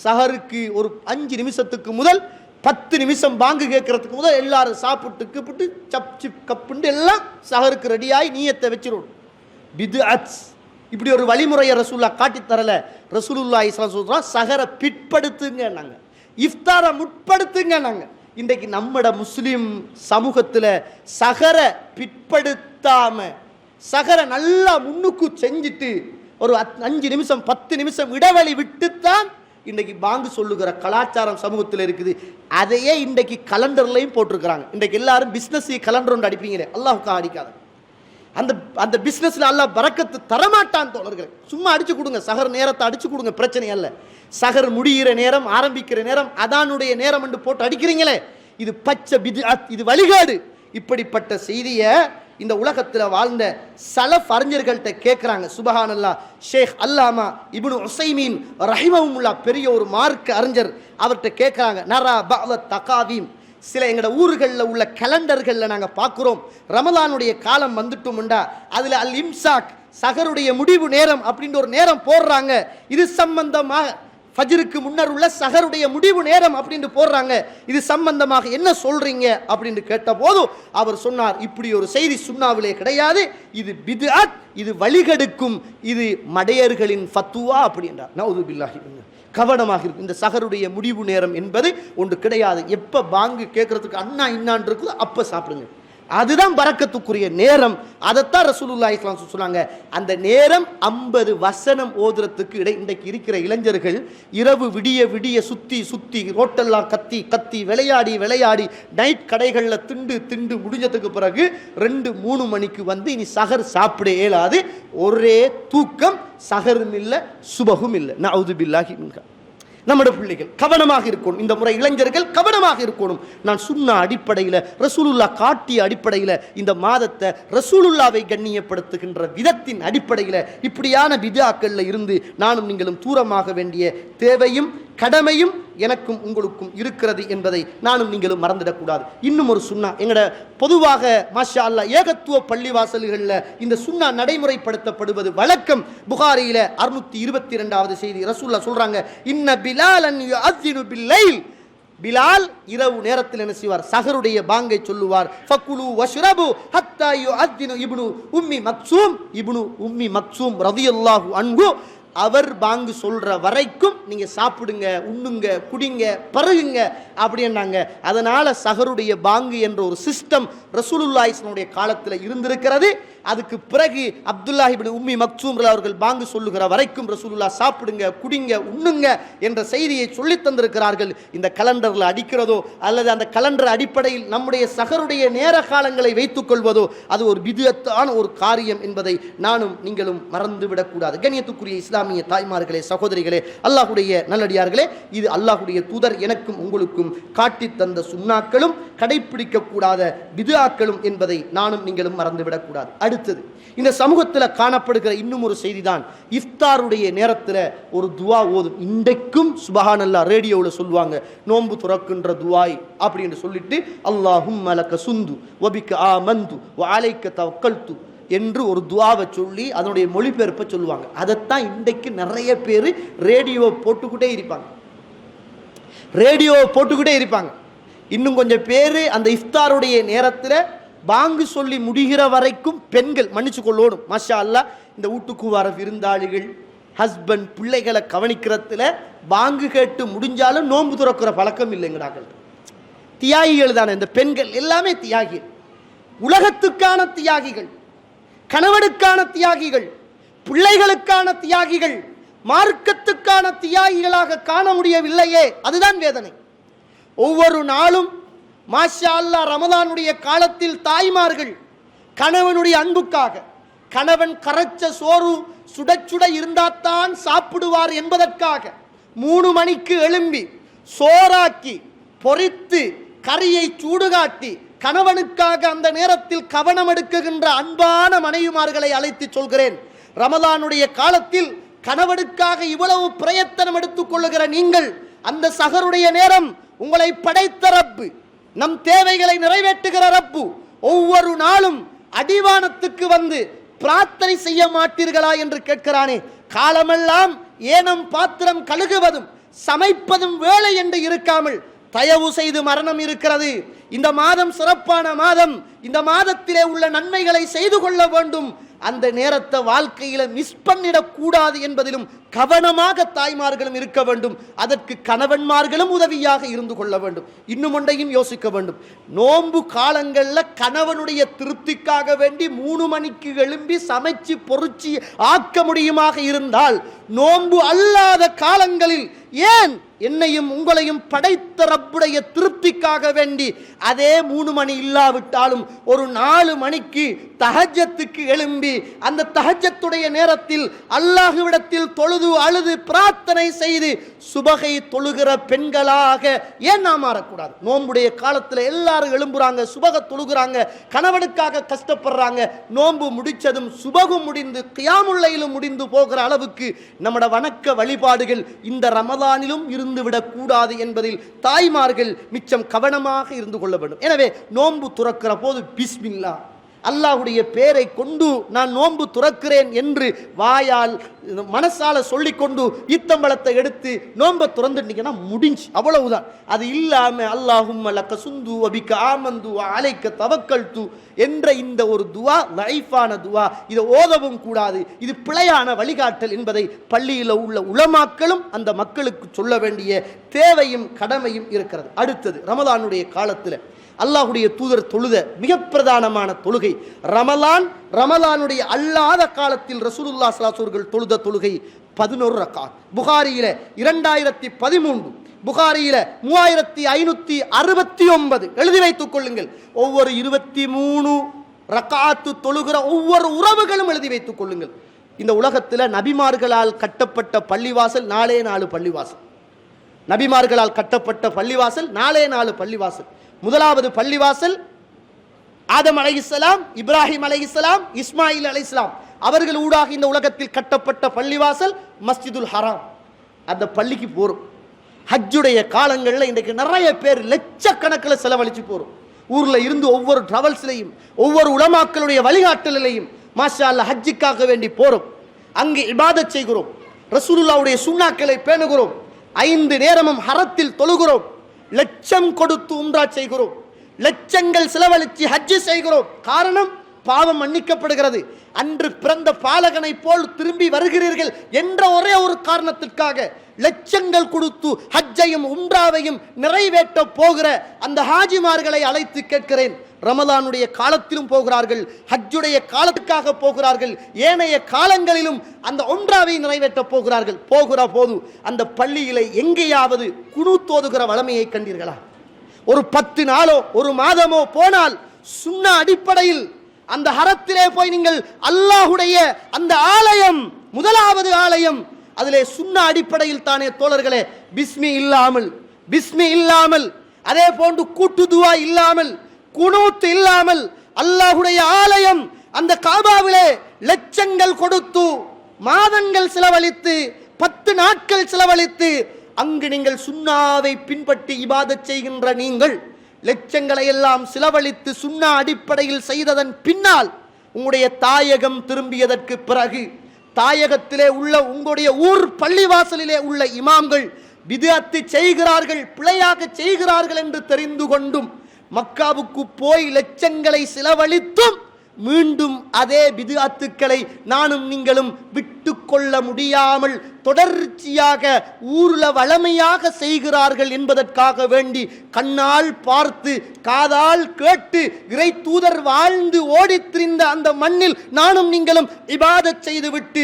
சஹருக்கு ஒரு 5 நிமிஷத்துக்கு முதல் 10 நிமிஷம் பாங்கு கேட்கறதுக்கு முதல் எல்லாரும் சாப்பிட்டு கிப்பிட்டு சப் சிப் கப்புண்டு எல்லாம் சஹருக்கு ரெடியாகி நீயத்தை வச்சிரும். பித்அத். இப்படி ஒரு வழிமுறையை ரசூலுல்லாஹ் காட்டித்தரல. ரசூலுல்லாஹி ஸல்லல்லாஹு அலைஹி வஸல்லம் சஹரை பிற்படுத்துங்க நாங்க, இஃப்தாரை முற்படுத்துங்க நாங்க. இன்றைக்கு நம்மட முஸ்லிம் சமூகத்தில் சஹரை பிற்படுத்தாம சஹரை நல்லா முன்னுக்கு செஞ்சுட்டு ஒரு 5 நிமிஷம் 10 நிமிஷம் இடைவெளி விட்டுத்தான் இன்றைக்கு பாங்கு சொல்லுகிற கலாச்சாரம் சமூகத்தில் இருக்குது. அதையே இன்றைக்கு கலண்டர்லையும் போட்டிருக்கிறாங்க. இன்றைக்கு எல்லாரும் பிஸ்னஸ் கலண்டர் ஒன்று அடிப்பீங்களே, அல்லாஹ்வுக்காக அடிக்காத. அந்த அந்த பிஸ்னஸில் அல்லாஹ் பரக்கத்து தரமாட்டான் தோழர்களே. சும்மா அடிச்சு கொடுங்க, சஹர் நேரத்தை அடிச்சு கொடுங்க, பிரச்சனை அல்ல. சஹர் முடிகிற நேரம், ஆரம்பிக்கிற நேரம், அதானுடைய நேரம் என்று போட்டு அடிக்கிறீங்களே, இது பச்சை பித்அத், இது வழிகாடு. இப்படிப்பட்ட செய்தியை இந்த உலகத்தில் வாழ்ந்த சலஃப் அறிஞர்கள்ட்ட கேட்குறாங்க. சுபஹானல்லாஹ், ஷேக் அல்லாமா இப்னு உஸைமீன் ரஹிமஹுல்லாஹ், பெரிய ஒரு மார்க்க அறிஞர், அவர்கிட்ட கேட்குறாங்க, நரா பஅத தகாவீம், சில எங்களோட ஊர்களில் உள்ள கலண்டர்களில் நாங்கள் பார்க்குறோம், ரமலானுடைய காலம் வந்துட்டோம்டா அதில் அல் இம்சாக், சஹருடைய முடிவு நேரம் அப்படின்ற ஒரு நேரம் போடுறாங்க. இது சம்பந்தமாக ஃபஜ்ருக்கு முன்னர் உள்ள சஹருடைய முடிவு நேரம் அப்படின்னு போடுறாங்க. இது சம்பந்தமாக என்ன சொல்றீங்க அப்படின்னு கேட்டபோது அவர் சொன்னார், இப்படி ஒரு செய்தி சுன்னாவிலே கிடையாது, இது பித்அத், இது வழிகெடுக்கும், இது மடையர்களின் ஃபத்வா அப்படின்றார். நவுது பில்லாஹி. கவனமாக இருக்கு. இந்த சஹருடைய முடிவு நேரம் என்பது ஒன்று கிடையாது. எப்ப பாங்கு கேட்கறதுக்கு அண்ணா இன்னான் இருக்குதோ அப்ப சாப்பிடுங்க, அதுதான் பரக்கத்துக்குரிய நேரம். அதைத்தான் ரசூலுல்லாஹி ஸல்லல்லாஹு அலைஹி வஸல்லம் சொன்னாங்க. அந்த நேரம் 50 வசனம் ஓதுறதுக்கு இன்றைக்கு இருக்கிற இளைஞர்கள் இரவு விடிய விடிய சுத்தி சுத்தி ரோட்டெல்லாம் கத்தி கத்தி விளையாடி விளையாடி நைட் கடைகளில் திண்டு முடிஞ்சதுக்கு பிறகு 2-3 மணிக்கு வந்து இனி சஹர் சாப்பிட இயலாது. ஒரே தூக்கம், சஹரும் இல்லை சுபகும் இல்லை. நஅூது பில்லாஹி மின்ஹா. நம்முடைய பிள்ளைகள் கவனமாக இருக்கணும். இந்த முறை இளைஞர்கள் கவனமாக இருக்கணும். நான் சுன்னா அடிப்படையில், ரசூலுல்லா காட்டிய அடிப்படையில், இந்த மாதத்தை ரசூலுல்லாவை கண்ணியப்படுத்துகின்ற விதத்தின் அடிப்படையில் இப்படியான பித்ஆக்களில் இருந்து நானும் நீங்களும் தூரமாக வேண்டிய தேவையும் கடமையும் எனக்கும் உங்களுக்கும் இருக்கிறது என்பதை நானும் நீங்களும் மறந்துடக்கூடாது. இன்னும் ஒரு சுன்னா, எங்கட பொதுவாக மாஷா அல்லாஹ் ஏகத்துவ பள்ளிவாசல்களில் இந்த சுன்னா நடைமுறைப்படுத்தப்படுவது வழக்கம். புகாரியில 622வது செய்தி ரசூலுல்லாஹ் சொல்றாங்க, இன்ன பிலாலன் யுஅஸ்ஸினு பில்லைல், பிலால் இரவு நேரத்தில் என்ன செய்வார், சஹருடைய பாங்கை சொல்லுவார். ஃபக்குலு வஷ்ரபு ஹத்தா யுஅஸ்ஸினு இப்னு உம்மி மக்சூம், இப்னு உம்மி மக்சூம் ரலியல்லாஹு அன்ஹு அவர் பாங்கு சொல்ற வரைக்கும் நீங்க சாப்பிடுங்க, உண்ணுங்க, குடிங்க, பருகுங்க அப்படின்னாங்க. அதனால சஹருடைய பாங்கு என்ற ஒரு சிஸ்டம் ரசூலுல்லாஹி ஸல்லல்லாஹு காலத்தில் இருந்திருக்கிறது. அதுக்கு பிறகு அப்துல்லாஹ் இப்னு உம்மி மக்சூம் அவர்கள் பாங்கு சொல்லுகிற வரைக்கும் ரசூலுல்லாஹ் சாப்பிடுங்க, குடிங்க, உண்ணுங்க என்ற செய்தியை சொல்லி தந்திருக்கிறார்கள். இந்த கலண்டரில் அடிக்கிறதோ அல்லது அந்த கலண்டர் அடிப்படையில் நம்முடைய சஹருடைய நேர காலங்களை வைத்துக் கொள்வதோ அது ஒரு பித்அத்தான ஒரு காரியம் என்பதை நானும் நீங்களும் மறந்துவிடக்கூடாது. கண்ணியத்துக்குரிய இஸ்லாமிய தாய்மார்களே, சகோதரிகளே, அல்லாஹுடைய நல்லடியார்களே, இது அல்லாஹுடைய தூதர் எனக்கும் உங்களுக்கும் காட்டி தந்த சுன்னாக்களும் கடைபிடிக்க கூடாத பித்ஆக்களும் என்பதை நானும் நீங்களும் மறந்துவிடக்கூடாது. அடுத்தது, இந்த சமூகத்தில் காணப்படுகிற இன்னும் ஒரு செய்தி தான், இஃப்தாருடைய நேரத்தில் ஒரு துவா ஓதும். இன்றைக்கும் சுபஹானல்லாஹ் ரேடியோவில் சொல்லுவாங்க, நோன்பு துறக்கின்ற துவாய் அப்படின்னு சொல்லிட்டு அல்லாஹும்ம லக சுந்து வபிக ஆமந்து வ அலைக தவக்கல்து என்று ஒரு துவாவை சொல்லி அதனுடைய மொழிபெயர்ப்பை சொல்லுவாங்க. அதைத்தான் இன்றைக்கு நிறைய பேர் ரேடியோவை போட்டுக்கிட்டே இருப்பாங்க. இன்னும் கொஞ்சம் பேர் அந்த இஃப்தாருடைய நேரத்தில் பாங்கு சொல்லி முடிகிற வரைக்கும் பெண்கள் மன்னிச்சு கொள்ளோடும். மாஷா அல்லாஹ், இந்த வீட்டுக்கு வர விருந்தாளிகள், ஹஸ்பண்ட், பிள்ளைகளை கவனிக்கிறதுல பாங்கு கேட்டு முடிஞ்சாலும் நோன்பு துறக்கிற பழக்கம் இல்லைங்கிறார்கள். தியாகிகள் தானே இந்த பெண்கள், எல்லாமே தியாகிகள், உலகத்துக்கான தியாகிகள், கணவனுக்கான தியாகிகள், பிள்ளைகளுக்கான தியாகிகள், மார்க்கத்துக்கான தியாகிகளாக காண முடியவில்லையே, அதுதான் வேதனை. ஒவ்வொரு நாளும் மாஷா அல்லாஹ் ரமலானுடைய காலத்தில் தாய்மார்கள் கணவனுடைய அன்புக்காக, கணவன் கரைச்ச சோறு சுட சுட இருந்தாத்தான் சாப்பிடுவார் என்பதற்காக 3 மணிக்கு எழும்பி சோறாக்கி பொரித்து கறியை சூடுகாட்டி கணவனுக்காக அந்த நேரத்தில் கவனம் எடுக்குகின்ற அன்பான மனைவிமார்களை அழைத்து சொல்கிறேன், ரமலானுடைய காலத்தில் கணவனுக்காக இவ்வளவு பிரயத்தனம் எடுத்துக் கொள்ளுகிற நீங்கள், அந்த சஹருடைய நேரம் உங்களை படைத்த ரப்பு, நம் தேவைகளை நிறைவேற்றுகிற ரப்பு, ஒவ்வொரு நாளும் அடிவானத்துக்கு வந்து பிரார்த்தனை செய்ய மாட்டீர்களா என்று கேட்கிறானே. காலமெல்லாம் ஏனம் பாத்திரம் கழுகுவதும் சமைப்பதும் வேலை என்று இருக்காமல், தயவு செய்து மரணம் இருக்கிறது, இந்த மாதம் சிறப்பான மாதம், இந்த மாதத்திலே உள்ள நன்மைகளை செய்து கொள்ள வேண்டும், அந்த நேரத்தை வாழ்க்கையில மிஸ் பண்ணிடக்கூடாது என்பதிலும் கவனமாக தாய்மார்களும் இருக்க வேண்டும். அதற்கு கணவன்மார்களும் உதவியாக இருந்து கொள்ள வேண்டும். இன்னும் ஒன்றையும் யோசிக்க வேண்டும், நோன்பு காலங்களில் கணவனுடைய திருப்திக்காக வேண்டி 3 மணிக்கு எழும்பி சமைச்சு பொறிச்சு ஆக்க முடியுமாக இருந்தால், நோன்பு அல்லாத காலங்களில் ஏன் என்னையும் உங்களையும் படைத்த ரப்புடைய திருப்திக்காக வேண்டி அதே 3 மணி இல்லாவிட்டாலும் ஒரு 4 மணிக்கு தஹஜ்ஜத்துக்கு எழும்பி அந்த தஹஜ்ஜத்துடைய நேரத்தில் அல்லாஹ்விடத்தில் தொழுது அழுது பிரார்த்தனை செய்து சுபகை தொழுகிற பெண்களாக ஏன் நாம் மாறக்கூடாது? நோன்புடைய காலத்தில் எல்லாரும் எழும்புறாங்க, சுபக தொழுகிறாங்க, கணவனுக்காக கஷ்டப்படுறாங்க, நோன்பு முடிச்சதும் சுபகும் முடிந்து கியாமுல்லைலும் முடிந்து போகிற அளவுக்கு நம்முடைய வணக்க வழிபாடுகள் இந்த ரமலானிலும் இருந்து விடக்கூடாது என்பதில் தாய்மார்கள் மிச்சம் கவனமாக இருந்து கொள்ள வேண்டும். எனவே நோன்பு துறக்கிற போது பிஸ்மில்லா, அல்லாஹ்வுடைய பேரை கொண்டு நான் நோன்பு துறக்கிறேன் என்று வாயால் மனசால சொல்லிக்கொண்டு ஈத்தம்பழத்தை எடுத்து நோன்பை துறந்துட்டீங்கன்னா முடிஞ்சு, அவ்வளவுதான். அது இல்லாம அல்லாஹும்ம லக்க சுந்து வபிக்க ஆமந்து அலைக்க தவக்கல்து என்ற இந்த ஒரு துவா லைஃபான துவா, இதை ஓதவும் கூடாது. இது பிழையான வழிகாட்டல் என்பதை பள்ளியில் உள்ள உலமாக்களும் அந்த மக்களுக்கு சொல்ல வேண்டிய தேவையும் கடமையும் இருக்கிறது. அடுத்தது, ரமலானுடைய காலத்தில் அல்லாஹ்வுடைய தூதர் தொழுத மிக பிரதானமான தொழுகை ரமலானுடைய அல்லாத காலத்தில் ரசூலுல்லாஹ் ஸல்லல்லாஹு அலைஹி வஸல்லம் தொழுத தொழுகை 11 ரக்காத். புகாரியில 2013, புகாரியில 3569 எழுதி வைத்துக் கொள்ளுங்கள். ஒவ்வொரு 23 ரக்காத்து தொழுகிற ஒவ்வொரு உறவுகளும் எழுதி வைத்துக் கொள்ளுங்கள். இந்த உலகத்தில் நபிமார்களால் கட்டப்பட்ட பள்ளிவாசல் 4 பள்ளிவாசல். நபிமார்களால் கட்டப்பட்ட பள்ளிவாசல் 4 பள்ளிவாசல். முதலாவது பள்ளிவாசல் ஆதம் அலைஹிஸ்ஸலாம், இப்ராஹிம் அலைஹிஸ்ஸலாம், இஸ்மாயில் அலைஹிஸ்ஸலாம் அவர்கள் ஊடாக இந்த உலகத்தில் கட்டப்பட்ட பள்ளிவாசல் மஸ்ஜிதுல் ஹராம். அந்த பள்ளிக்கு போறோம். ஹஜ்ஜுடைய காலங்களில் இன்றைக்கு நிறைய பேர் லட்சக்கணக்கில் செலவழிச்சு போறோம். ஊர்ல இருந்து ஒவ்வொரு டிராவல்ஸ்லையும் ஒவ்வொரு உலமாக்களுடைய வழிகாட்டலையும் மாஷா அல்லாஹ் ஹஜ்ஜுக்காக வேண்டி போறோம். அங்கு இபாதத் செய்கிறோம், ரசூலுல்லாஹ்வுடைய சுன்னாக்களை பேணுகிறோம், 5 நேரமும் ஹரத்தில் தொழுகிறோம், லட்சம் கொடுத்து உம்ரா செய்கிறோம், லட்சங்கள் செலவழித்து ஹஜ்ஜு செய்கிறோம். காரணம், பாவம் மன்னிக்கப்படுகிறது. அன்று பிறந்த பாலகனை போல் திரும்பி வருகிறீர்கள் என்ற ஒரே ஒரு காரணத்திற்காக லட்சங்கள் கொடுத்து ஹஜ்ஜையும் உம்ராவையும் நிறைவேற்ற போகிற அந்த ஹாஜிமார்களை அழைத்து கேட்கிறேன். ரமலானுடைய காலத்திலும் போகிறார்கள், ஹஜ்ஜுடைய காலத்துக்காக போகிறார்கள், ஏனைய காலங்களிலும் அந்த உம்ராவை நிறைவேற்ற போகிறார்கள். போகிற போது அந்த பள்ளியில எங்கேயாவது குனூத் வளமையை கண்டீர்களா? ஒரு 10 நாளோ ஒரு மாதமோ போனால் சுன்னா அடிப்படையில் அந்த ஹரத்திலே போய் நீங்கள் அல்லாஹ்வுடைய அந்த ஆலயம், முதலாவது ஆலயம், அதிலே சுன்னா அடிப்படையில் தானே தோழர்களே, பிஸ்மி இல்லாமல் அதே போன்று கூட்டு துவா இல்லாமல் குனூத் இல்லாமல் அல்லாஹ்வுடைய ஆலயம் அந்த காபாவிலே லட்சங்கள் கொடுத்து மாதங்கள் செலவழித்து 10 நாட்கள் செலவழித்து அங்கு நீங்கள் சுன்னாவை பின்பற்றி இபாதத் செய்கின்ற நீங்கள் லட்சங்களை எல்லாம் செலவழித்து சுன்னா அடிப்படையில் செய்ததன் பின்னால் உங்களுடைய தாயகம் திரும்பியதற்கு பிறகு தாயகத்திலே உள்ள உங்களுடைய ஊர் பள்ளிவாசலிலே உள்ள இமாம்கள் பித்அத் செய்கிறார்கள், பிழையாக செய்கிறார்கள் என்று தெரிந்து கொண்டும் மக்காவுக்கு போய் லட்சங்களை செலவழித்தும் மீண்டும் அதே பித்அத்துக்களை நானும் நீங்களும் விட்டு கொள்ள முடியாமல் தொடர்ச்சியாக ஊர்ல வளமையாக செய்கிறார்கள் என்பதற்காக வேண்டி கண்ணால் பார்த்து காதால் கேட்டு இறை தூதர் வாழ்ந்து ஓடித்திரிந்த அந்த மண்ணில் நானும் நீங்களும் இபாதத் செய்துவிட்டு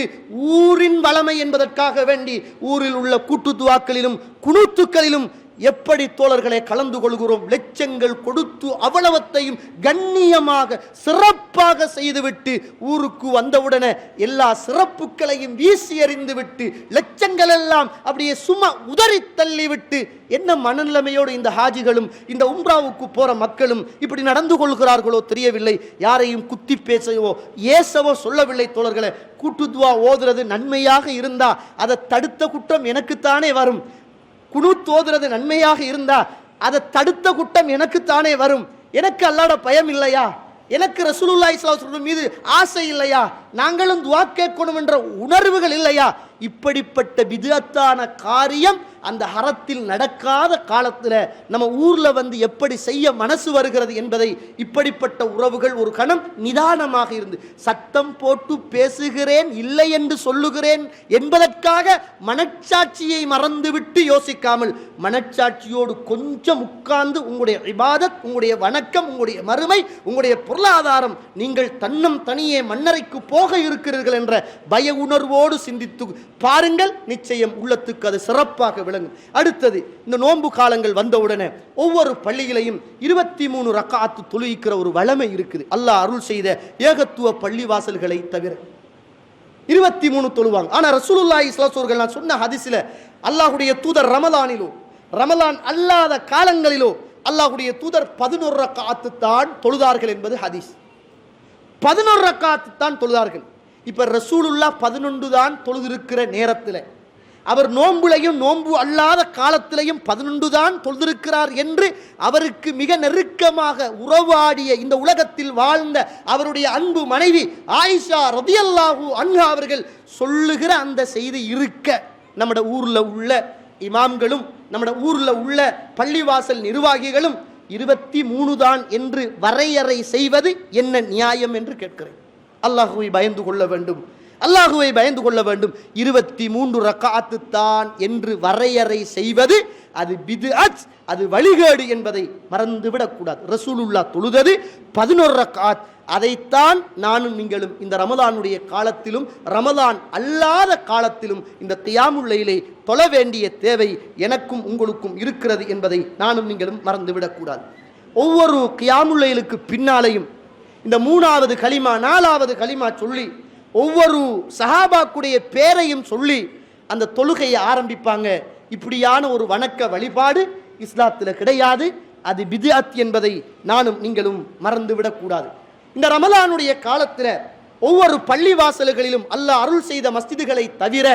ஊரின் வளமை என்பதற்காக வேண்டி ஊரில் உள்ள கூட்டுத்துவாக்களிலும் குனூத்துக்களிலும் எப்படி தோழர்களை கலந்து கொள்கிறோம்? லட்சங்கள் கொடுத்து அவ்வளவத்தையும் கண்ணியமாக சிறப்பாக செய்துவிட்டு ஊருக்கு வந்தவுடனே எல்லா சிறப்புகளையும் வீசி எறிந்து விட்டு லட்சங்கள் எல்லாம் அப்படியே சும்மா உதறி தள்ளிவிட்டு என்ன மனநிலைமையோடு இந்த ஹாஜிகளும் இந்த உம்ராவுக்கு போற மக்களும் இப்படி நடந்து கொள்கிறார்களோ தெரியவில்லை. யாரையும் குத்தி பேசவோ ஏசவோ சொல்லவில்லை தோழர்களே. கூட்டுத்துவா ஓதுறது நன்மையாக இருந்தா அதை தடுத்த குற்றம் எனக்குத்தானே வரும். குனூத் ஓதுறது நன்மையாக இருந்தா அதை தடுத்த குற்றம் எனக்குத்தானே வரும். எனக்கு அல்லாஹ்வுடைய பயம் இல்லையா? எனக்கு ரசூலுல்லாஹி ஸல்லல்லாஹு அலைஹி வஸல்லம் மீது ஆசை இல்லையா? நாங்களும் துஆ கேட்கணும் என்ற உணர்வுகள் இல்லையா? இப்படிப்பட்ட பித்அத்தான காரியம் அந்த ஹரத்தில் நடக்காத காலத்தில் நம்ம ஊர்ல வந்து எப்படி செய்ய மனசு வருகிறது என்பதை இப்படிப்பட்ட உறவுகள் ஒரு கணம் நிதானமாக இருந்து சத்தம் போட்டு பேசுகிறேன் இல்லை என்று சொல்லுகிறேன் என்பதற்காக மனச்சாட்சியை மறந்துவிட்டு யோசிக்காமல் மனச்சாட்சியோடு கொஞ்சம் உட்கார்ந்து உங்களுடைய இபாதத், உங்களுடைய வணக்கம், உங்களுடைய மறுமை, உங்களுடைய பொருளாதாரம், நீங்கள் தன்னம் தனியே மன்னரைக்கு போக இருக்கிறீர்கள் என்ற பய உணர்வோடு சிந்தித்து பாருங்கள். நிச்சயம் உள்ளத்துக்கு அது சிறப்பாக விளங்கும். அடுத்தது, இந்த நோன்பு காலங்கள் வந்தவுடனே ஒவ்வொரு பள்ளியிலையும் 23 ரக்காத்து தொழுகிற ஒரு வளமை இருக்குது. அல்லாஹ் அருள் செய்த ஏகத்துவ பள்ளிவாசல்களை தவிர 23 தொழுவாங்க. ஆனா ரசூலுல்லாஹி ஸல்லல்லாஹு அலைஹி வஸல்லம் நான் சொன்ன ஹதீஸ்ல அல்லாஹ்வுடைய தூதர் ரமலான் அல்லாத காலங்களிலோ அல்லாஹ்வுடைய தூதர் 11 ரக்காத்து தான் தொழுதார்கள் என்பது ஹதீஸ். 11 ரக்காத்து தான் தொழுதார்கள். இப்ப ரசூலுல்லாஹ் 11 தான் தொழுதிருக்கிற நேரத்தில் அவர் நோன்புலையும் நோன்பு அல்லாத காலத்திலையும் 11 தான் தொழுதிருக்கிறார் என்று அவருக்கு மிக நெருக்கமாக உறவாடிய இந்த உலகத்தில் வாழ்ந்த அவருடைய அன்பு மனைவி ஆயிஷா ரலியல்லாஹு அன்ஹா அவர்கள் சொல்லுகிற அந்த செய்தி இருக்க, நம்முடைய ஊரில் உள்ள இமாம்களும் நம்முடைய ஊரில் உள்ள பள்ளிவாசல் நிர்வாகிகளும் 23 தான் என்று வரையறை செய்வது என்ன நியாயம் என்று கேட்கிறேன். அல்லாஹுவை பயந்து கொள்ள வேண்டும், அல்லாஹுவை பயந்து கொள்ள வேண்டும். 23 ரக்காத்து தான் என்று வரையறை செய்வது அது பித்அத், அது வழிகேடு என்பதை மறந்துவிடக்கூடாது. ரசூலுல்லாஹ் தொழுதது 11 ரக்காத். அதைத்தான் நானும் நீங்களும் இந்த ரமலானுடைய காலத்திலும் ரமலான் அல்லாத காலத்திலும் இந்த கியாமுல் லைலை தொழ வேண்டிய தேவை எனக்கும் உங்களுக்கும் இருக்கிறது என்பதை நானும் நீங்களும் மறந்துவிடக்கூடாது. ஒவ்வொரு கியாமுல் லைலுக்கு பின்னாலேயும் இந்த 3வது கலிமா 4வது கலிமா சொல்லி ஒவ்வொரு சஹாபாக்குடைய பேரையும் சொல்லி அந்த தொழுகையை ஆரம்பிப்பாங்க. இப்படியான ஒரு வணக்க வழிபாடு இஸ்லாத்தில் கிடையாது, அது பித்அத் என்பதை நானும் நீங்களும் மறந்துவிடக்கூடாது. இந்த ரமலானுடைய காலத்தில் ஒவ்வொரு பள்ளிவாசல்களிலும் அல்லாஹ் அருள் செய்த மஸ்ஜிதுகளை தவிர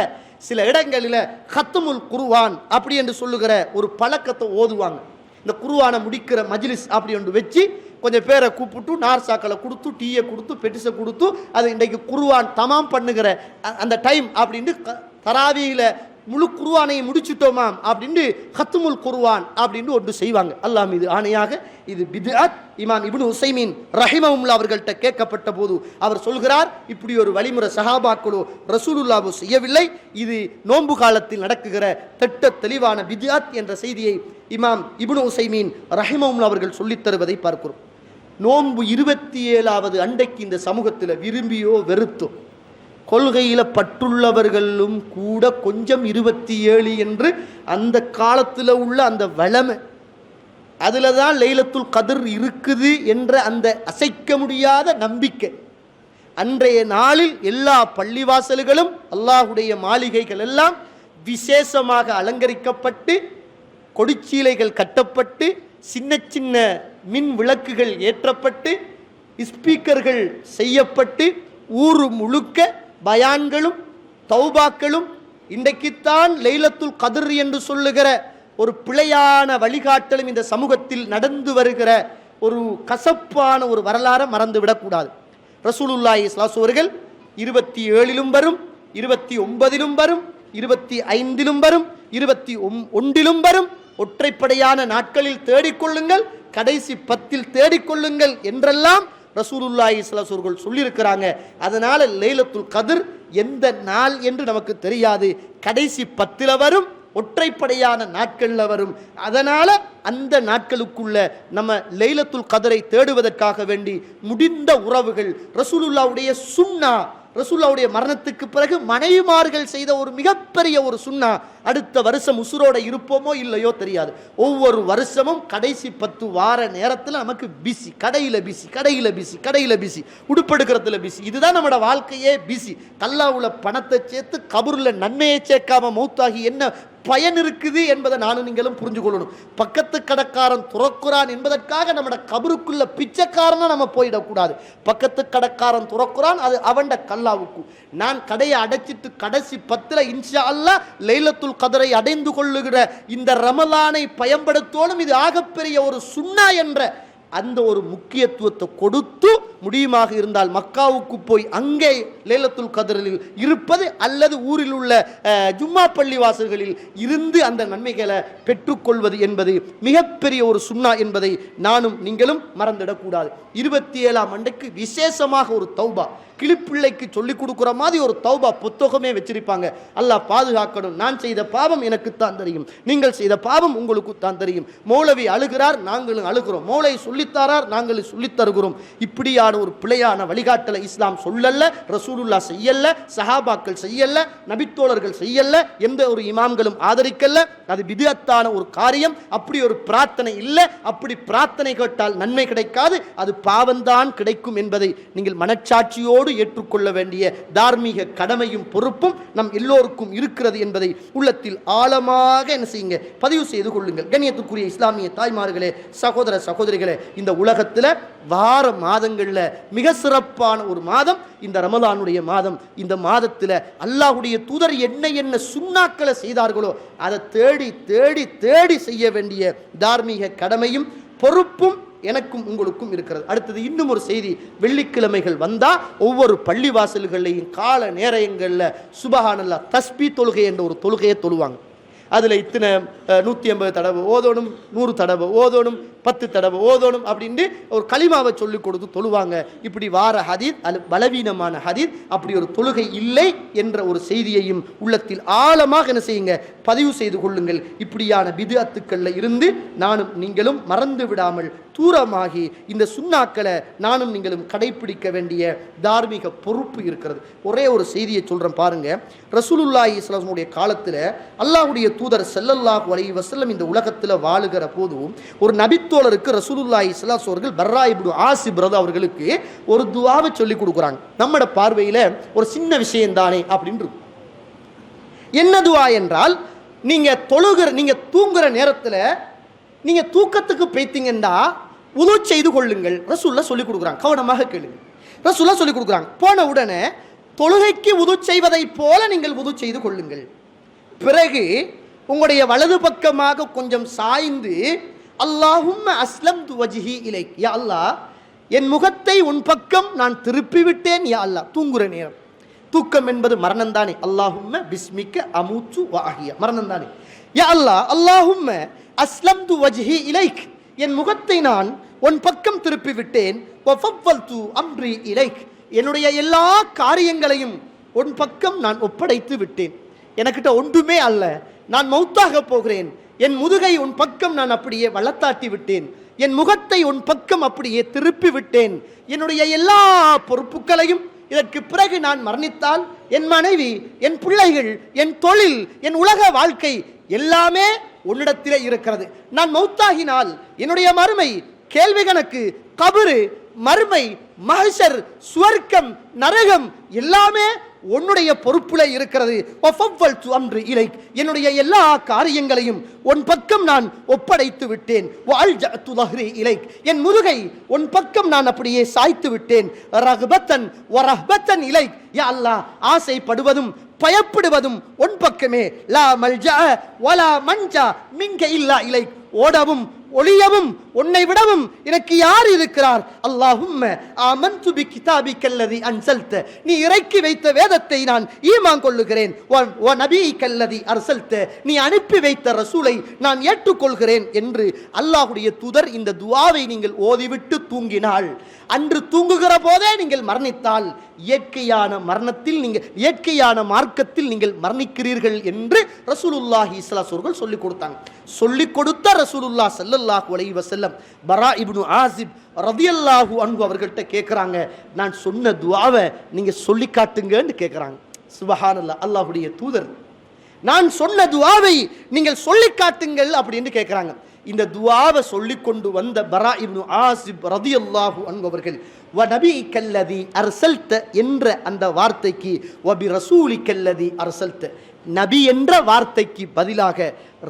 சில இடங்களில் ஹத்முல் குர்ஆன் அப்படி என்று சொல்லுகிற ஒரு பழக்கத்தை ஓதுவாங்க. இந்த குர்ஆனை முடிக்கிற மஜ்லிஸ் அப்படி ஒன்று வச்சு கொஞ்சம் பேரை கூப்பிட்டு நார்சாக்களை கொடுத்து டீயை கொடுத்து பெட்டிஸை கொடுத்து அது இன்றைக்கு குர்ஆன் தமாம் பண்ணுகிற அந்த டைம் அப்படின்ட்டு தராவியில் முழு குர்ஆனை முடிச்சுட்டோமா அப்படின்னு ஹத்முல் குர்ஆன் அப்படின்னு ஒன்று செய்வாங்க. அல்லாஹ் மீது ஆணையாக இது பித்அத். இமாம் இப்னு உஸைமீன் ரஹிமஹுல்லாஹ் அவர்கள்ட்ட கேட்கப்பட்ட போது அவர் சொல்கிறார், இப்படி ஒரு வழிமுறை சஹாபாக்களோ ரசூலுல்லாஹ் செய்யவில்லை, இது நோன்பு காலத்தில் நடக்குகிற திட்ட தெளிவான பித்அத் என்ற செய்தியை இமாம் இப்னு உஸைமீன் ரஹிமஹுல்லாஹ் அவர்கள் சொல்லித் தருவதை பார்க்கிறோம். நோன்பு 27வது அண்டைக்கு இந்த சமூகத்தில் விரும்பியோ வெறுத்தோ கொள்கையில் பற்றுள்ளவர்களும் கூட கொஞ்சம் 27 என்று அந்த காலத்தில் உள்ள அந்த வளமை, அதில் தான் லைலத்துல் கத்ர் இருக்குது என்ற அந்த அசைக்க முடியாத நம்பிக்கை. அன்றைய நாளில் எல்லா பள்ளிவாசல்களும் அல்லாஹுடைய மாளிகைகள் எல்லாம் விசேஷமாக அலங்கரிக்கப்பட்டு கொடிச்சீலைகள் கட்டப்பட்டு சின்ன சின்ன மின் விளக்குகள் ஏற்றப்பட்டு ஸ்பீக்கர்கள் செய்யப்பட்டு ஊர் முழுக்க பயான்களும் தௌபாக்களும் இன்றைக்குத்தான் லைலத்துல் கத்ர் என்று சொல்லுகிற ஒரு பிழையான வழிகாட்டலும் இந்த சமூகத்தில் நடந்து வருகிற ஒரு கசப்பான ஒரு வரலாறை மறந்துவிடக்கூடாது. ரசூலுல்லாஹி ஸல்லல்லாஹு அலைஹி அவர்கள் 27லும் வரும், 29லும் வரும், 25லும் வரும், 21லும் வரும். ஒற்றைப்படையான நாட்களில் தேடிக்கொள்ளுங்கள், கடைசி 10ல் தேடிக்கொள்ளுங்கள் என்றெல்லாம் ரசூலுல்லாஹி ஸல்லல்லாஹு அலைஹி அவர்கள் சொல்லியிருக்கிறாங்க. அதனால லைலத்துல் கத்ர் எந்த நாள் என்று நமக்கு தெரியாது, கடைசி 10ல் வரும், ஒற்றைப்படையான நாட்களில் வரும். அதனால அந்த நாட்களுக்குள்ள நம்ம லைலத்துல் கத்ரை தேடுவதற்காக வேண்டி முடிந்த உறவுகள் ரசூலுல்லாஹ்வுடைய சுன்னா, ரசூலுல்லாஹ்வுடைய மரணத்துக்கு பிறகு மனைவிமார்கள் செய்த ஒரு மிகப்பெரிய ஒரு சுன்னா, அடுத்த வருஷம் உசுரோட இருப்போமோ இல்லையோ தெரியாது, ஒவ்வொரு வருஷமும் கடைசி 10 வார நேரத்தில் நமக்கு பிஸி, கடையில் பிஸி, கடையில் பிஸி, கடையில் பிஸி, உடுப்பெடுக்கிறதுல பிஸி. இதுதான் நம்மளோட வாழ்க்கையே பிஸி. கல்லாவுல பணத்தை சேர்த்து கபூரில் நன்மையை சேர்க்காம மௌத்தாகி என்ன பயன் இருக்குது என்பதை நானும் நீங்களும் புரிஞ்சு கொள்ளணும். பக்கத்து கடைக்காரன் துறக்குறான் என்பதற்காக நம்மட கபருக்குள்ள பிச்சைக்காரனா நம்ம போயிடக்கூடாது. பக்கத்து கடைக்காரன் துறக்குறான், அது அவண்ட கல்லாவுக்கு. நான் கடையை அடைச்சிட்டு கடைசி 10ல் இன்ஷா அல்லாஹ் லைலத்துல் கத்ரை அடைந்து கொள்ளுகிற இந்த ரமலானை பயன்படுத்தோனும், இது ஆகப்பெரிய ஒரு சுன்னா என்ற அந்த ஒரு முக்கியத்துவத்தை கொடுத்து முடியுமாக இருந்தால் மக்காவுக்கு போய் அங்கே லைலத்துல் கத்ரில் இருப்பது, அல்லது ஊரில் உள்ள ஜும்மா பள்ளி வாசல்களில் இருந்து அந்த நன்மைகளை பெற்றுக்கொள்வது என்பது மிகப்பெரிய ஒரு சுன்னா என்பதை நானும் நீங்களும் மறந்துடக்கூடாது. 27ஆம் அன்றைக்கு விசேஷமாக ஒரு தௌபா, கிளிப்பிள்ளைக்கு சொல்லிக் கொடுக்குற மாதிரி ஒரு தௌபா புத்தகமே வச்சிருப்பாங்க. அல்லாஹ் பாதுகாக்கணும். நான் செய்த பாவம் எனக்குத்தான் தெரியும், நீங்கள் செய்த பாவம் உங்களுக்கு தான் தெரியும். மௌலவி அழுகிறார், நாங்களும் அழுகிறோம். மௌலை சொல்லித்தாரார், நாங்களும் சொல்லித் தருகிறோம். இப்படியான ஒரு பிழையான வழிகாட்டலை இஸ்லாம் சொல்லல்ல, ரசூலுல்லாஹ் செய்யல்ல, சஹாபாக்கள் செய்யல்ல, நபித்தோழர்கள் செய்யல்ல, எந்த ஒரு இமாம்களும் ஆதரிக்கல்ல. அது பித்அத்தான ஒரு காரியம். அப்படி ஒரு பிரார்த்தனை இல்லை. அப்படி பிரார்த்தனை கேட்டால் நன்மை கிடைக்காது, அது பாவம்தான் கிடைக்கும் என்பதை நீங்கள் மனச்சாட்சியோடு நன்றியோடு ஏற்றுக்கொள்ள வேண்டிய தார்மீக கடமையும் பொறுப்பும் நம் எல்லோருக்கும் இருக்கிறது என்பதை உள்ளத்தில் ஆழமாக என்ன செய்யுங்க, பதிவு செய்து கொள்ளுங்கள். கண்ணியத்துக்குரிய இஸ்லாமிய தாய்மார்களே, சகோதர சகோதரிகளே, இந்த உலகத்தில் வார மாதங்களில் மிக சிறப்பான ஒரு மாதம் இந்த ரமலானுடைய மாதம். இந்த மாதத்தில் அல்லாஹ்வுடைய தூதர் என்ன என்ன சுன்னாக்களை செய்தார்களோ அதை தேடி தேடி தேடி செய்ய வேண்டிய தார்மீக கடமையும் பொறுப்பும் எனக்கும் உங்களுக்கும் இருக்கிறது. அடுத்தது இன்னும் ஒரு செய்தி, வெள்ளிக்கிழமைகள் வந்தால் ஒவ்வொரு பள்ளிவாசல்களையும் கால நேரங்களில் சுபஹானல்லாஹ் தஸ்பீ தொழுகை என்ற ஒரு தொழுகையை தொழுவாங்க. அதில் இத்தனை 150 தடவை ஓதணும், 100 தடவை ஓதணும், 10 தடவை ஓதணும் அப்படின்னு ஒரு கலிமாவை சொல்லி கொடுத்து தொழுவாங்க. இப்படி வார ஹதீத் அது பலவீனமான ஹதீத். அப்படி ஒரு தொழுகை இல்லை என்ற ஒரு செய்தியையும் உள்ளத்தில் ஆழமாக என்ன செய்யுங்க, பதிவு செய்து கொள்ளுங்கள். இப்படியான பித்அத்துக்களில் இருந்து நானும் நீங்களும் மறந்து விடாமல் தூரமாகி இந்த சுன்னாக்களை நானும் நீங்களும் கடைபிடிக்க வேண்டிய தார்மீக பொறுப்பு இருக்கிறது. ஒரே ஒரு செய்தியை சொல்கிறேன் பாருங்க. ரசூலுல்லாஹி ஸல்லல்லாஹு அலைஹி வஸல்லம் காலத்தில் அல்லாஹ்வுடைய தூதர் ஸல்லல்லாஹு அலைஹி வஸல்லம் இந்த உலகத்தில் வாழுகிற போது ஒரு நபித்தோழருக்கு ரசூலுல்லாஹி ஸல்லல்லாஹு அலைஹி அவர்கள் பர்ரா இப்னு ஆசிப் அவர்களுக்கு ஒரு துஆவை சொல்லி கொடுக்குறாங்க. நம்மட பார்வையில் ஒரு சின்ன விஷயம் தானே அப்படின்னு இருக்கும். என்ன துஆ என்றால், நீங்க தூங்குற நேரத்தில் நீங்க தூக்கத்துக்கு போய்த்தீங்கன்னா உது செய்து கொள்ளுங்கள். ரசூலுல்லாஹ் சொல்லி கொடுக்குறாங்க. கவனமாக கேளுங்க. ரசூலுல்லாஹ் சொல்லி கொடுக்குறாங்க. போன உடனே தொழுகைக்கு உது செய்வதை போல நீங்கள் உது செய்து கொள்ளுங்கள். பிறகு உங்களுடைய வலது பக்கமாக கொஞ்சம் சாய்ந்து அல்லாஹும்ம அஸ்லம்து வஜ்ஹி இலைக், யா அல்லாஹ் என் முகத்தை உன் பக்கம் நான் திருப்பி விட்டேன் யா அல்லாஹ். தூங்குற நேரம், தூக்கம் என்பது மரணம் தானே. அல்லாஹும்ம பிஸ்மிக்க அமூத்து வ அஹ்யா, மரணம் தானே. யா அல்லாஹ் அல்லாஹும்ம அஸ்லம்து வஜ்ஹி இலைக், என் முகத்தை நான் உன் பக்கம் திருப்பி விட்டேன். வ ஃபவ்வல்து அம்ரி இலைக், என்னுடைய எல்லா காரியங்களையும் உன் பக்கம் நான் ஒப்படைத்து விட்டேன். எனக்கிட்ட ஒன்றுமே அல்ல, நான் மௌத்தாக போகிறேன். என் முதுகை உன் பக்கம் நான் அப்படியே வளர்த்தாட்டி விட்டேன். என் முகத்தை உன் பக்கம் அப்படியே திருப்பி விட்டேன். என்னுடைய எல்லா பொறுப்புகளையும் இதற்கு பிறகு நான் மரணித்தால் என் மனைவி, என் பிள்ளைகள், என் தொழில், என் உலக வாழ்க்கை எல்லாமே உன்னிடத்திலே இருக்கிறது. நான் மௌத்தாகினால் என்னுடைய மறுமை, கேள்வி கணக்கு, கபரு, மறுமை, மஹ்ஷர், சுவர்க்கம், நரகம் எல்லாமே உன்னுடைய பொறுப்புல இருக்கிறது. என்னுடைய எல்லா காரியங்களையும் உன் பக்கம் நான் ஒப்படைத்து விட்டேன். என் முதுகை உன் பக்கம் நான் அப்படியே சாய்த்து விட்டேன். ரஹ்பத்தன் வரஹ்பத்தன் இலைக், யா அல்லாஹ் ஆசைப்படுவதும் பயப்படுவதும் உன் பக்கமே. லா மல்ஜா வலா மன்ஜா மின்க இல்லா இலைக், ஓடவும் ஒளியவும் உன்னை விடவும் எனக்கு யார் இருக்கிறார்? அல்லாஹும்ம ஆமன்து பிகிதாபிக்கல்லதி அன்ஸல்த, நீ இறக்கி வைத்த வேதத்தை நான் ஈமான் கொள்ளுகிறேன். வ நபியிக்கல்லதி அர்ஸல்த, நீ அனுப்பி வைத்த ரசூலை நான் ஏற்றுக்கொள்கிறேன் என்று அல்லாஹ்வுடைய தூதர் இந்த துஆவை நீங்கள் ஓதிவிட்டு தூங்கினால், அன்று தூங்குகிற போதே நீங்கள் மரணித்தால் இயற்கையான மரணத்தில் நீங்கள், இயற்கையான மார்க்கத்தில் நீங்கள் மரணிக்கிறீர்கள் என்று ரசூலுல்லாஹி ஸல்லல்லாஹு அலைஹி வஸல்லம் சொல்லிக் கொடுத்தாங்க. சொல்லிக் கொடுத்த ரசூலுல்லாஹ் ஸல்லல்லாஹு அலைஹி வஸல்லம் பரா இப்னு ஆசிப் ரலியல்லாஹு அன்ஹு அவர்கள்ட்ட கேட்குறாங்க, நான் சொன்ன துஆவை நீங்க சொல்லி காட்டுங்கன்னு கேட்குறாங்க. சுபஹானல்லாஹ், அல்லாஹ்வுடைய தூதர் நான் சொன்ன துஆவை நீங்கள் சொல்லி காட்டுங்கள் அப்படின்னு கேட்குறாங்க. இந்த துஆவை சொல்லி கொண்டு வந்த பரா இப்னு ஆசிப் ரலியல்லாஹு அன்ஹு அவர்கள் வ நபியிக்கல்லதி அர்ஸல்த என்ற அந்த வார்த்தைக்கு வ பி ரசூலிக்கல்லதி அர்ஸல்த, நபி என்ற வார்த்தைக்கு பதிலாக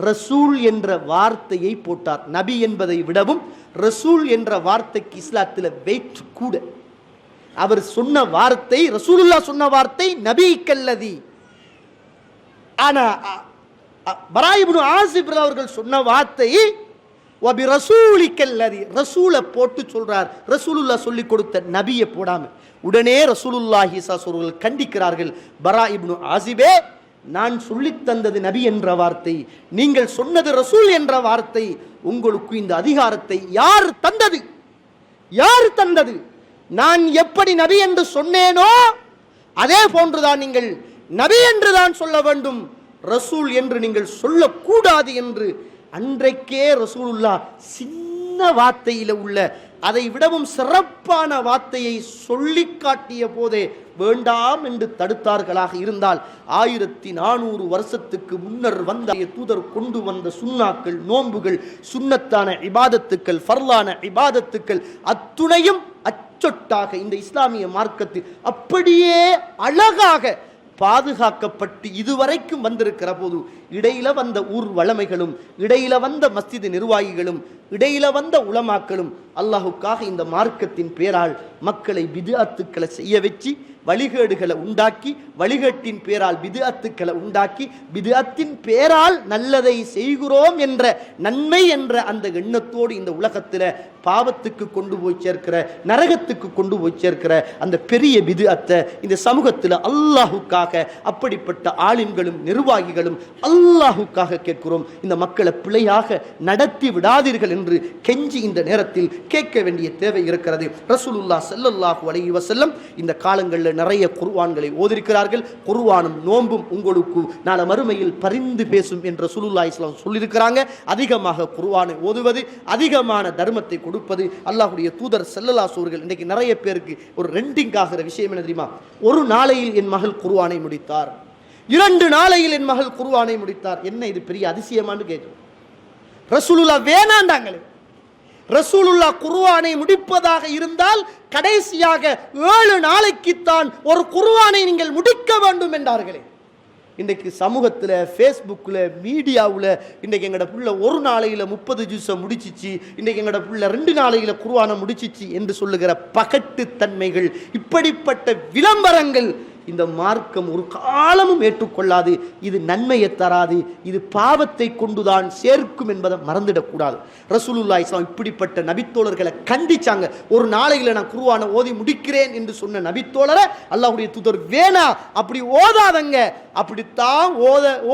ரசூல் என்ற வார்த்தையை போட்டார். நபி என்பதை விடவும் ரசூல் என்ற வார்த்தைக்கு இஸ்லாத்தில் வெயிட் கூட. அவர் சொன்ன வார்த்தை, ரசூலுல்லாஹ் சொன்ன வார்த்தை நபியிக்கல்லதி. ஆனா பரா இப்னு ஆசிப் அவர்கள் சொன்ன வார்த்தை வபி ரசூலிக்கல்லதி, ரசூலை போட்டு சொல்றார். ரசூலுல்லாஹ் சொல்லி கொடுத்த நபியை போடாம. உடனே ரசூலுல்லாஹி ஸல்லல்லாஹு அலைஹி வஸல்லம் கண்டிக்கிறார்கள், பரா இப்னு ஆசிபே, நான் சொல்லித் தந்தது நபி என்ற வார்த்தை, நீங்கள் சொன்னது ரசூல் என்ற வார்த்தை. உங்களுக்கு இந்த அதிகாரத்தை யார் தந்தது? யார் தந்தது? நான் எப்படி நபி என்று சொன்னேனோ அதே போன்றுதான் நீங்கள் நபி என்று தான் சொல்ல வேண்டும், ரசூல் என்று நீங்கள் சொல்லக்கூடாது என்று அன்றைக்கே ரசூலுல்லாஹ் சின்ன வார்த்தையில் உள்ள அதை விடவும் சிறப்பான வார்த்தையை சொல்லி காட்டிய போதே வேண்டாம் என்று தடுத்தார்களாக இருந்தால் 1400 வருஷத்துக்கு முன்னர் வந்த தூதர் கொண்டு வந்த சுன்னாக்கள், நோன்புகள், சுன்னத்தான இபாதத்துக்கள், ஃபர்லான இபாதத்துக்கள் அத்துணையும் அடிச்சொட்டாக இந்த இஸ்லாமிய மார்க்கத்தில் அப்படியே அழகாக பாதுகாக்கப்பட்டு இதுவரைக்கும் வந்திருக்கிற போது இடையில வந்த ஊர் வளமைகளும், இடையில வந்த மஸ்ஜித் நிர்வாகிகளும், இடையில வந்த உலமாக்களும் அல்லாஹுக்காக இந்த மார்க்கத்தின் பேரால் மக்களை பித்அத்துக்களை செய்ய வச்சு வழிகேடுகளை உண்டாக்கி, வழிகேட்டின் பேரால் பித்அத்துக்களை உண்டாக்கி, பித்அத்தின் பேரால் நல்லதை செய்கிறோம் என்ற நன்மை என்ற அந்த எண்ணத்தோடு இந்த உலகத்தில் பாவத்துக்கு கொண்டு போய் சேர்க்கிற, நரகத்துக்கு கொண்டு போய் சேர்க்கிற அந்த பெரிய பித்அத்தை இந்த சமூகத்தில் அல்லாஹுக்காக அப்படிப்பட்ட ஆலிம்களும் நிர்வாகிகளும் அல்லாஹுக்காக கேட்கிறோம். இந்த மக்களை பிழையாக நடத்தி விடாதீர்கள் என்று கெஞ்சி இந்த நேரத்தில் கேட்க வேண்டிய தேவை இருக்கிறது. ரசூலுல்லாஹ் ஸல்லல்லாஹு அலைஹி வஸல்லம் இந்த காலங்களில் நிறைய குர்ஆன்களை ஓதிருக்கிறார்கள். குர்ஆனும் நோன்பும் உங்களுக்கு நாளை மறுமையில் பரிந்து பேசும் என்று ரசூலுல்லாஹி ஸல்லல்லாஹு அலைஹி வஸல்லம் சொல்லியிருக்கிறாங்க. அதிகமாக குர்ஆனை ஓதுவது, அதிகமான தர்மத்தை கொடுப்பது அல்லாஹ்வுடைய தூதர் ஸல்லல்லாஹு அலைஹி வஸல்லம். இன்னைக்கு நிறைய பேருக்கு ஒரு ரெண்டிங் ஆகிற விஷயம் என்ன தெரியுமா? ஒரு நாளையில் என் மகள் குர்ஆனை முடித்தார், 2 நாளையில் என் மகள் குர்ஆனை முடித்தார். என்ன இது பெரிய அதிசயமானு கேட்கிறோம். ரசூலுல்லாஹ் வேணாண்டாங்களே. ரசூலுல்லாஹ் குர்ஆனை முடிப்பதாக இருந்தால் கடைசியாக 7 நாளைக்குத்தான் ஒரு குர்ஆனை நீங்கள் முடிக்க வேண்டும் என்றார்களே. இன்றைக்கு சமூகத்தில், ஃபேஸ்புக்கில், மீடியாவில் இன்றைக்கு எங்களோட புள்ள ஒரு நாளையில் 30 ஜூஸை முடிச்சிச்சு, இன்றைக்கு எங்களோட புள்ள 2 நாளையில் குர்ஆனை முடிச்சிச்சு என்று சொல்லுகிற பகட்டு தன்மைகள், இப்படிப்பட்ட விளம்பரங்கள் இந்த மார்க்கம் ஒரு காலமும் ஏற்றுக்கொள்ளாது. இது நன்மையை தராது, இது பாவத்தை கொண்டுதான் சேர்க்கும் என்பதை மறந்துடக்கூடாது. ரசூலுல்லாஹி ஸல்லல்லாஹு அலைஹி வஸல்லம் இப்படிப்பட்ட நபித்தோழர்களை கண்டிச்சாங்க. ஒரு நாளையில் நான் குர்ஆனை ஓதி முடிக்கிறேன் என்று சொன்ன நபித்தோழரை அல்லாஹ்வுடைய தூதர் வேணா, அப்படி ஓதாதங்க, அப்படித்தான்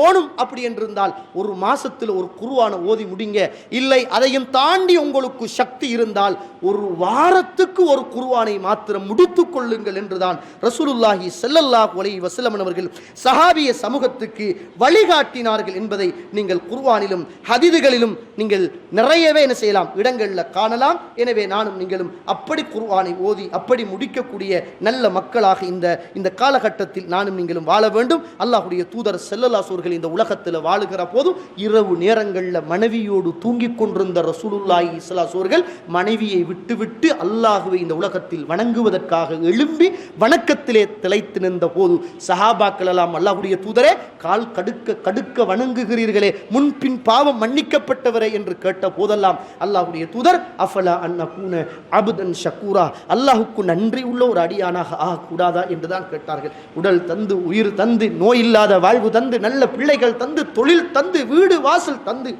ஓணும் அப்படி என்றிருந்தால் ஒரு மாசத்தில் ஒரு குர்ஆனை ஓதி முடிங்க. இல்லை அதையும் தாண்டி உங்களுக்கு சக்தி இருந்தால் ஒரு வாரத்துக்கு ஒரு குர்ஆனை மாத்திரம் முடித்துக் கொள்ளுங்கள் என்றுதான் ரசூலுல்லாஹி ஸல்லல்லாஹு அலைஹி வஸல்லம் அவர்கள் சஹாபிய சமூகத்துக்கு வழிகாட்டினார்கள் என்பதை நீங்கள் குர்ஆனிலும் ஹதீதுகளிலும் நீங்கள் நிறையவே என்ன செய்யலாம், இடங்களில் காணலாம். எனவே நானும் நீங்களும் அப்படி குர்ஆனை ஓதி அப்படி முடிக்கக்கூடிய நல்ல மக்களாக இந்த காலகட்டத்தில் நானும் நீங்களும் வாழ வேண்டும். அல்லாஹ்வுடைய தூதர் ஸல்லல்லாஹு அலைஹி வஸல்லம் இந்த உலகத்தில் வாழுகிற போது இரவு நேரங்களில் மனைவியோடு தூங்கிக் கொண்டிருந்த ரசூலுல்லாஹி ஸல்லல்லாஹு அலைஹி வஸல்லம் மனைவியை விட்டுவிட்டு அல்லாஹ்வை இந்த உலகத்தில் வணங்குவதற்காக எழும்பி வணக்கத்திலே திளைத்து நின்ற போது சஹாபாக்கள் எல்லாம் அல்லாஹ்வுடைய தூதரே கால் கடுக்க வணங்குகிறீர்களே, முன்பின் பாவம் மன்னிக்கப்பட்டவரே என்று கேட்ட போதெல்லாம் அல்லாஹ்வுடைய தூதர் அஃபலா அன்னகூன அப்தன் ஷக்கூரா, அல்லாஹ்வுக்கு நன்றி உள்ள ஒரு அடியானாக ஆகக்கூடாதா என்றுதான் கேட்டார்கள். உடல் தந்து, உயிர் தந்து, நோய் இல்லாத வாழ்வு தந்து, நல்ல பிள்ளைகள் தந்து, தொழில் தந்து, வீடு வாசல் தந்து,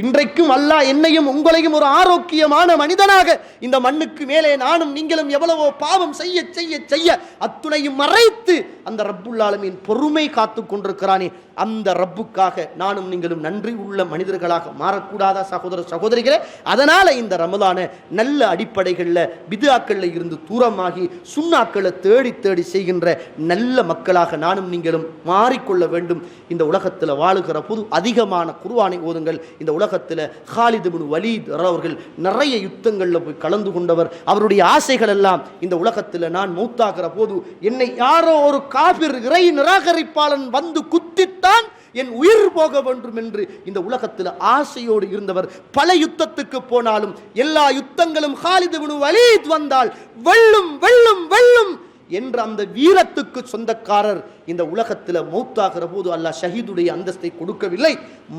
இன்றைக்கும் அல்லாஹ் என்னையும் உங்களையும் ஒரு ஆரோக்கியமான மனிதனாக இந்த மண்ணுக்கு மேலே நானும் நீங்களும் எவ்வளவோ பாவம் செய்ய செய்ய செய்ய அத்துணையும் மறைத்து அந்த ரப்புல் ஆலமீன் பொறுமை காத்து கொண்டிருக்கிறானே, அந்த ரப்புக்காக நானும் நீங்களும் நன்றி உள்ள மனிதர்களாக மாறக்கூடாதா சகோதர சகோதரிகளே? அதனால இந்த ரமலான நல்ல அடிப்படைகளில் பித்ஆக்களில் இருந்து தூரமாகி சுன்னாக்களை தேடி தேடி செய்கின்ற நல்ல மக்களாக நானும் நீங்களும் மாறிக்கொள்ள வேண்டும். இந்த உலகத்தில் வாழுகிற போது அதிகமான குர்ஆனை ஓதுங்கள். இந்த உலகத்தில் காலித் இப்னு வலீத் அவர்கள் நிறைய யுத்தங்களில் போய் கலந்து கொண்டவர். அவருடைய ஆசைகள் எல்லாம் இந்த உலகத்தில் நான் மௌத்தாகிற போது என்னை யாரோ ஒரு காபிர் இறை நிராகரிப்பாளன் வந்து குத்தித்தான் என் உயிர் போக வேண்டும் என்று இந்த உலகத்தில் ஆசையோடு இருந்தவர். பல யுத்தத்துக்கு போனாலும் எல்லா யுத்தங்களும் காலித் இப்னு வலீத் வந்தால் வெல்லும் வெல்லும் வெல்லும் என்ற அந்த வீரத்துக்கு சொந்தக்காரர் இந்த உலகத்தில் மௌத்தாகிற போது அல்லாஹ் ஷஹீதுடைய அந்தஸ்தை கொடுக்கவில்லை.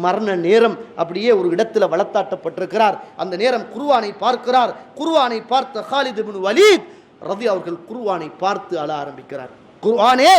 மரண நேரம் அப்படியே ஒரு இடத்துல வளர்த்தாட்டப்பட்டிருக்கிறார். அந்த நேரம் குர்ஆனை பார்க்கிறார். குர்ஆனை பார்த்த காலித் இப்னு வலீத் ரதி அவர்கள் குர்ஆனை பார்த்து அழ ஆரம்பிக்கிறார். குர்ஆனே,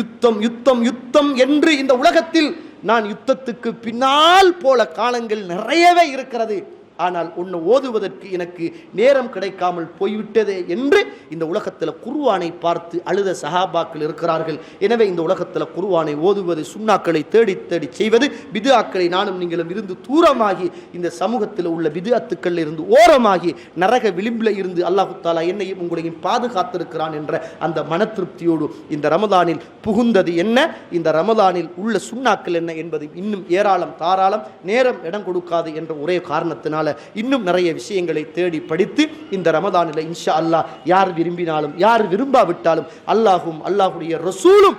யுத்தம் யுத்தம் யுத்தம் என்று இந்த உலகத்தில் நான் யுத்தத்துக்கு பின்னால் போல காலங்கள் நிறையவே இருக்கிறது, ஆனால் உன்னை ஓதுவதற்கு எனக்கு நேரம் கிடைக்காமல் போய்விட்டதே என்று இந்த உலகத்தில் குர்ஆனை பார்த்து அழுத சஹாபாக்கள் இருக்கிறார்கள். எனவே இந்த உலகத்தில் குர்ஆனை ஓதுவது, சுன்னாக்களை தேடி தேடி செய்வது, பித்ஆக்களை நானும் நீங்களும் இருந்து தூரமாகி இந்த சமூகத்தில் உள்ள பித்அத்துக்களில் இருந்து ஓரமாகி நரக விளிம்பில் இருந்து அல்லாஹு தஆலா என்னையும் உங்களையும் பாதுகாத்திருக்கிறான் என்ற அந்த மன திருப்தியோடு இந்த ரமலானில் புகுந்தது என்ன, இந்த ரமலானில் உள்ள சுன்னாக்கள் என்ன என்பது இன்னும் ஏராளம் தாராளம், நேரம் இடம் கொடுக்காது என்ற ஒரே காரணத்தினால் இன்னும் நிறைய விஷயங்களை தேடி படித்து இந்த ரமதானில் இன்ஷா அல்லாஹ் யார் விரும்பினாலும் யார் விரும்பாவிட்டாலும் அல்லாஹும் அல்லாஹுடைய ரசூலும்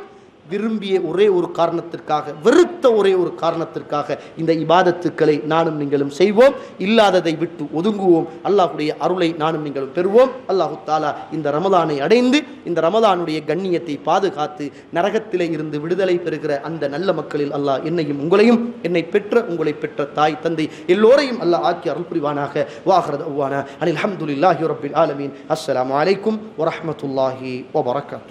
விரும்பிய ஒரே ஒரு காரணத்திற்காக, வெறுத்த ஒரே ஒரு காரணத்திற்காக இந்த இபாதத்துக்களை நானும் நீங்களும் செய்வோம். இல்லாததை விட்டு ஒதுங்குவோம். அல்லாஹ்வுடைய அருளை நானும் நீங்களும் பெறுவோம். அல்லாஹு தாலா இந்த ரமலானை அடைந்து இந்த ரமலானுடைய கண்ணியத்தை பாதுகாத்து நரகத்திலே இருந்து விடுதலை பெறுகிற அந்த நல்ல மக்களில் அல்லாஹ் என்னையும் உங்களையும், என்னை பெற்ற உங்களை பெற்ற தாய் தந்தை எல்லோரையும் அல்லாஹ் ஆக்கி அருள் புரிவானாக. வாஹிரு தஅவானா அனில் ஹம்துலில்லாஹி ரப்பில் ஆலமீன். அஸ்ஸலாமு அலைக்கும் வரஹ்மத்துல்லாஹி வபரகாத்துஹு.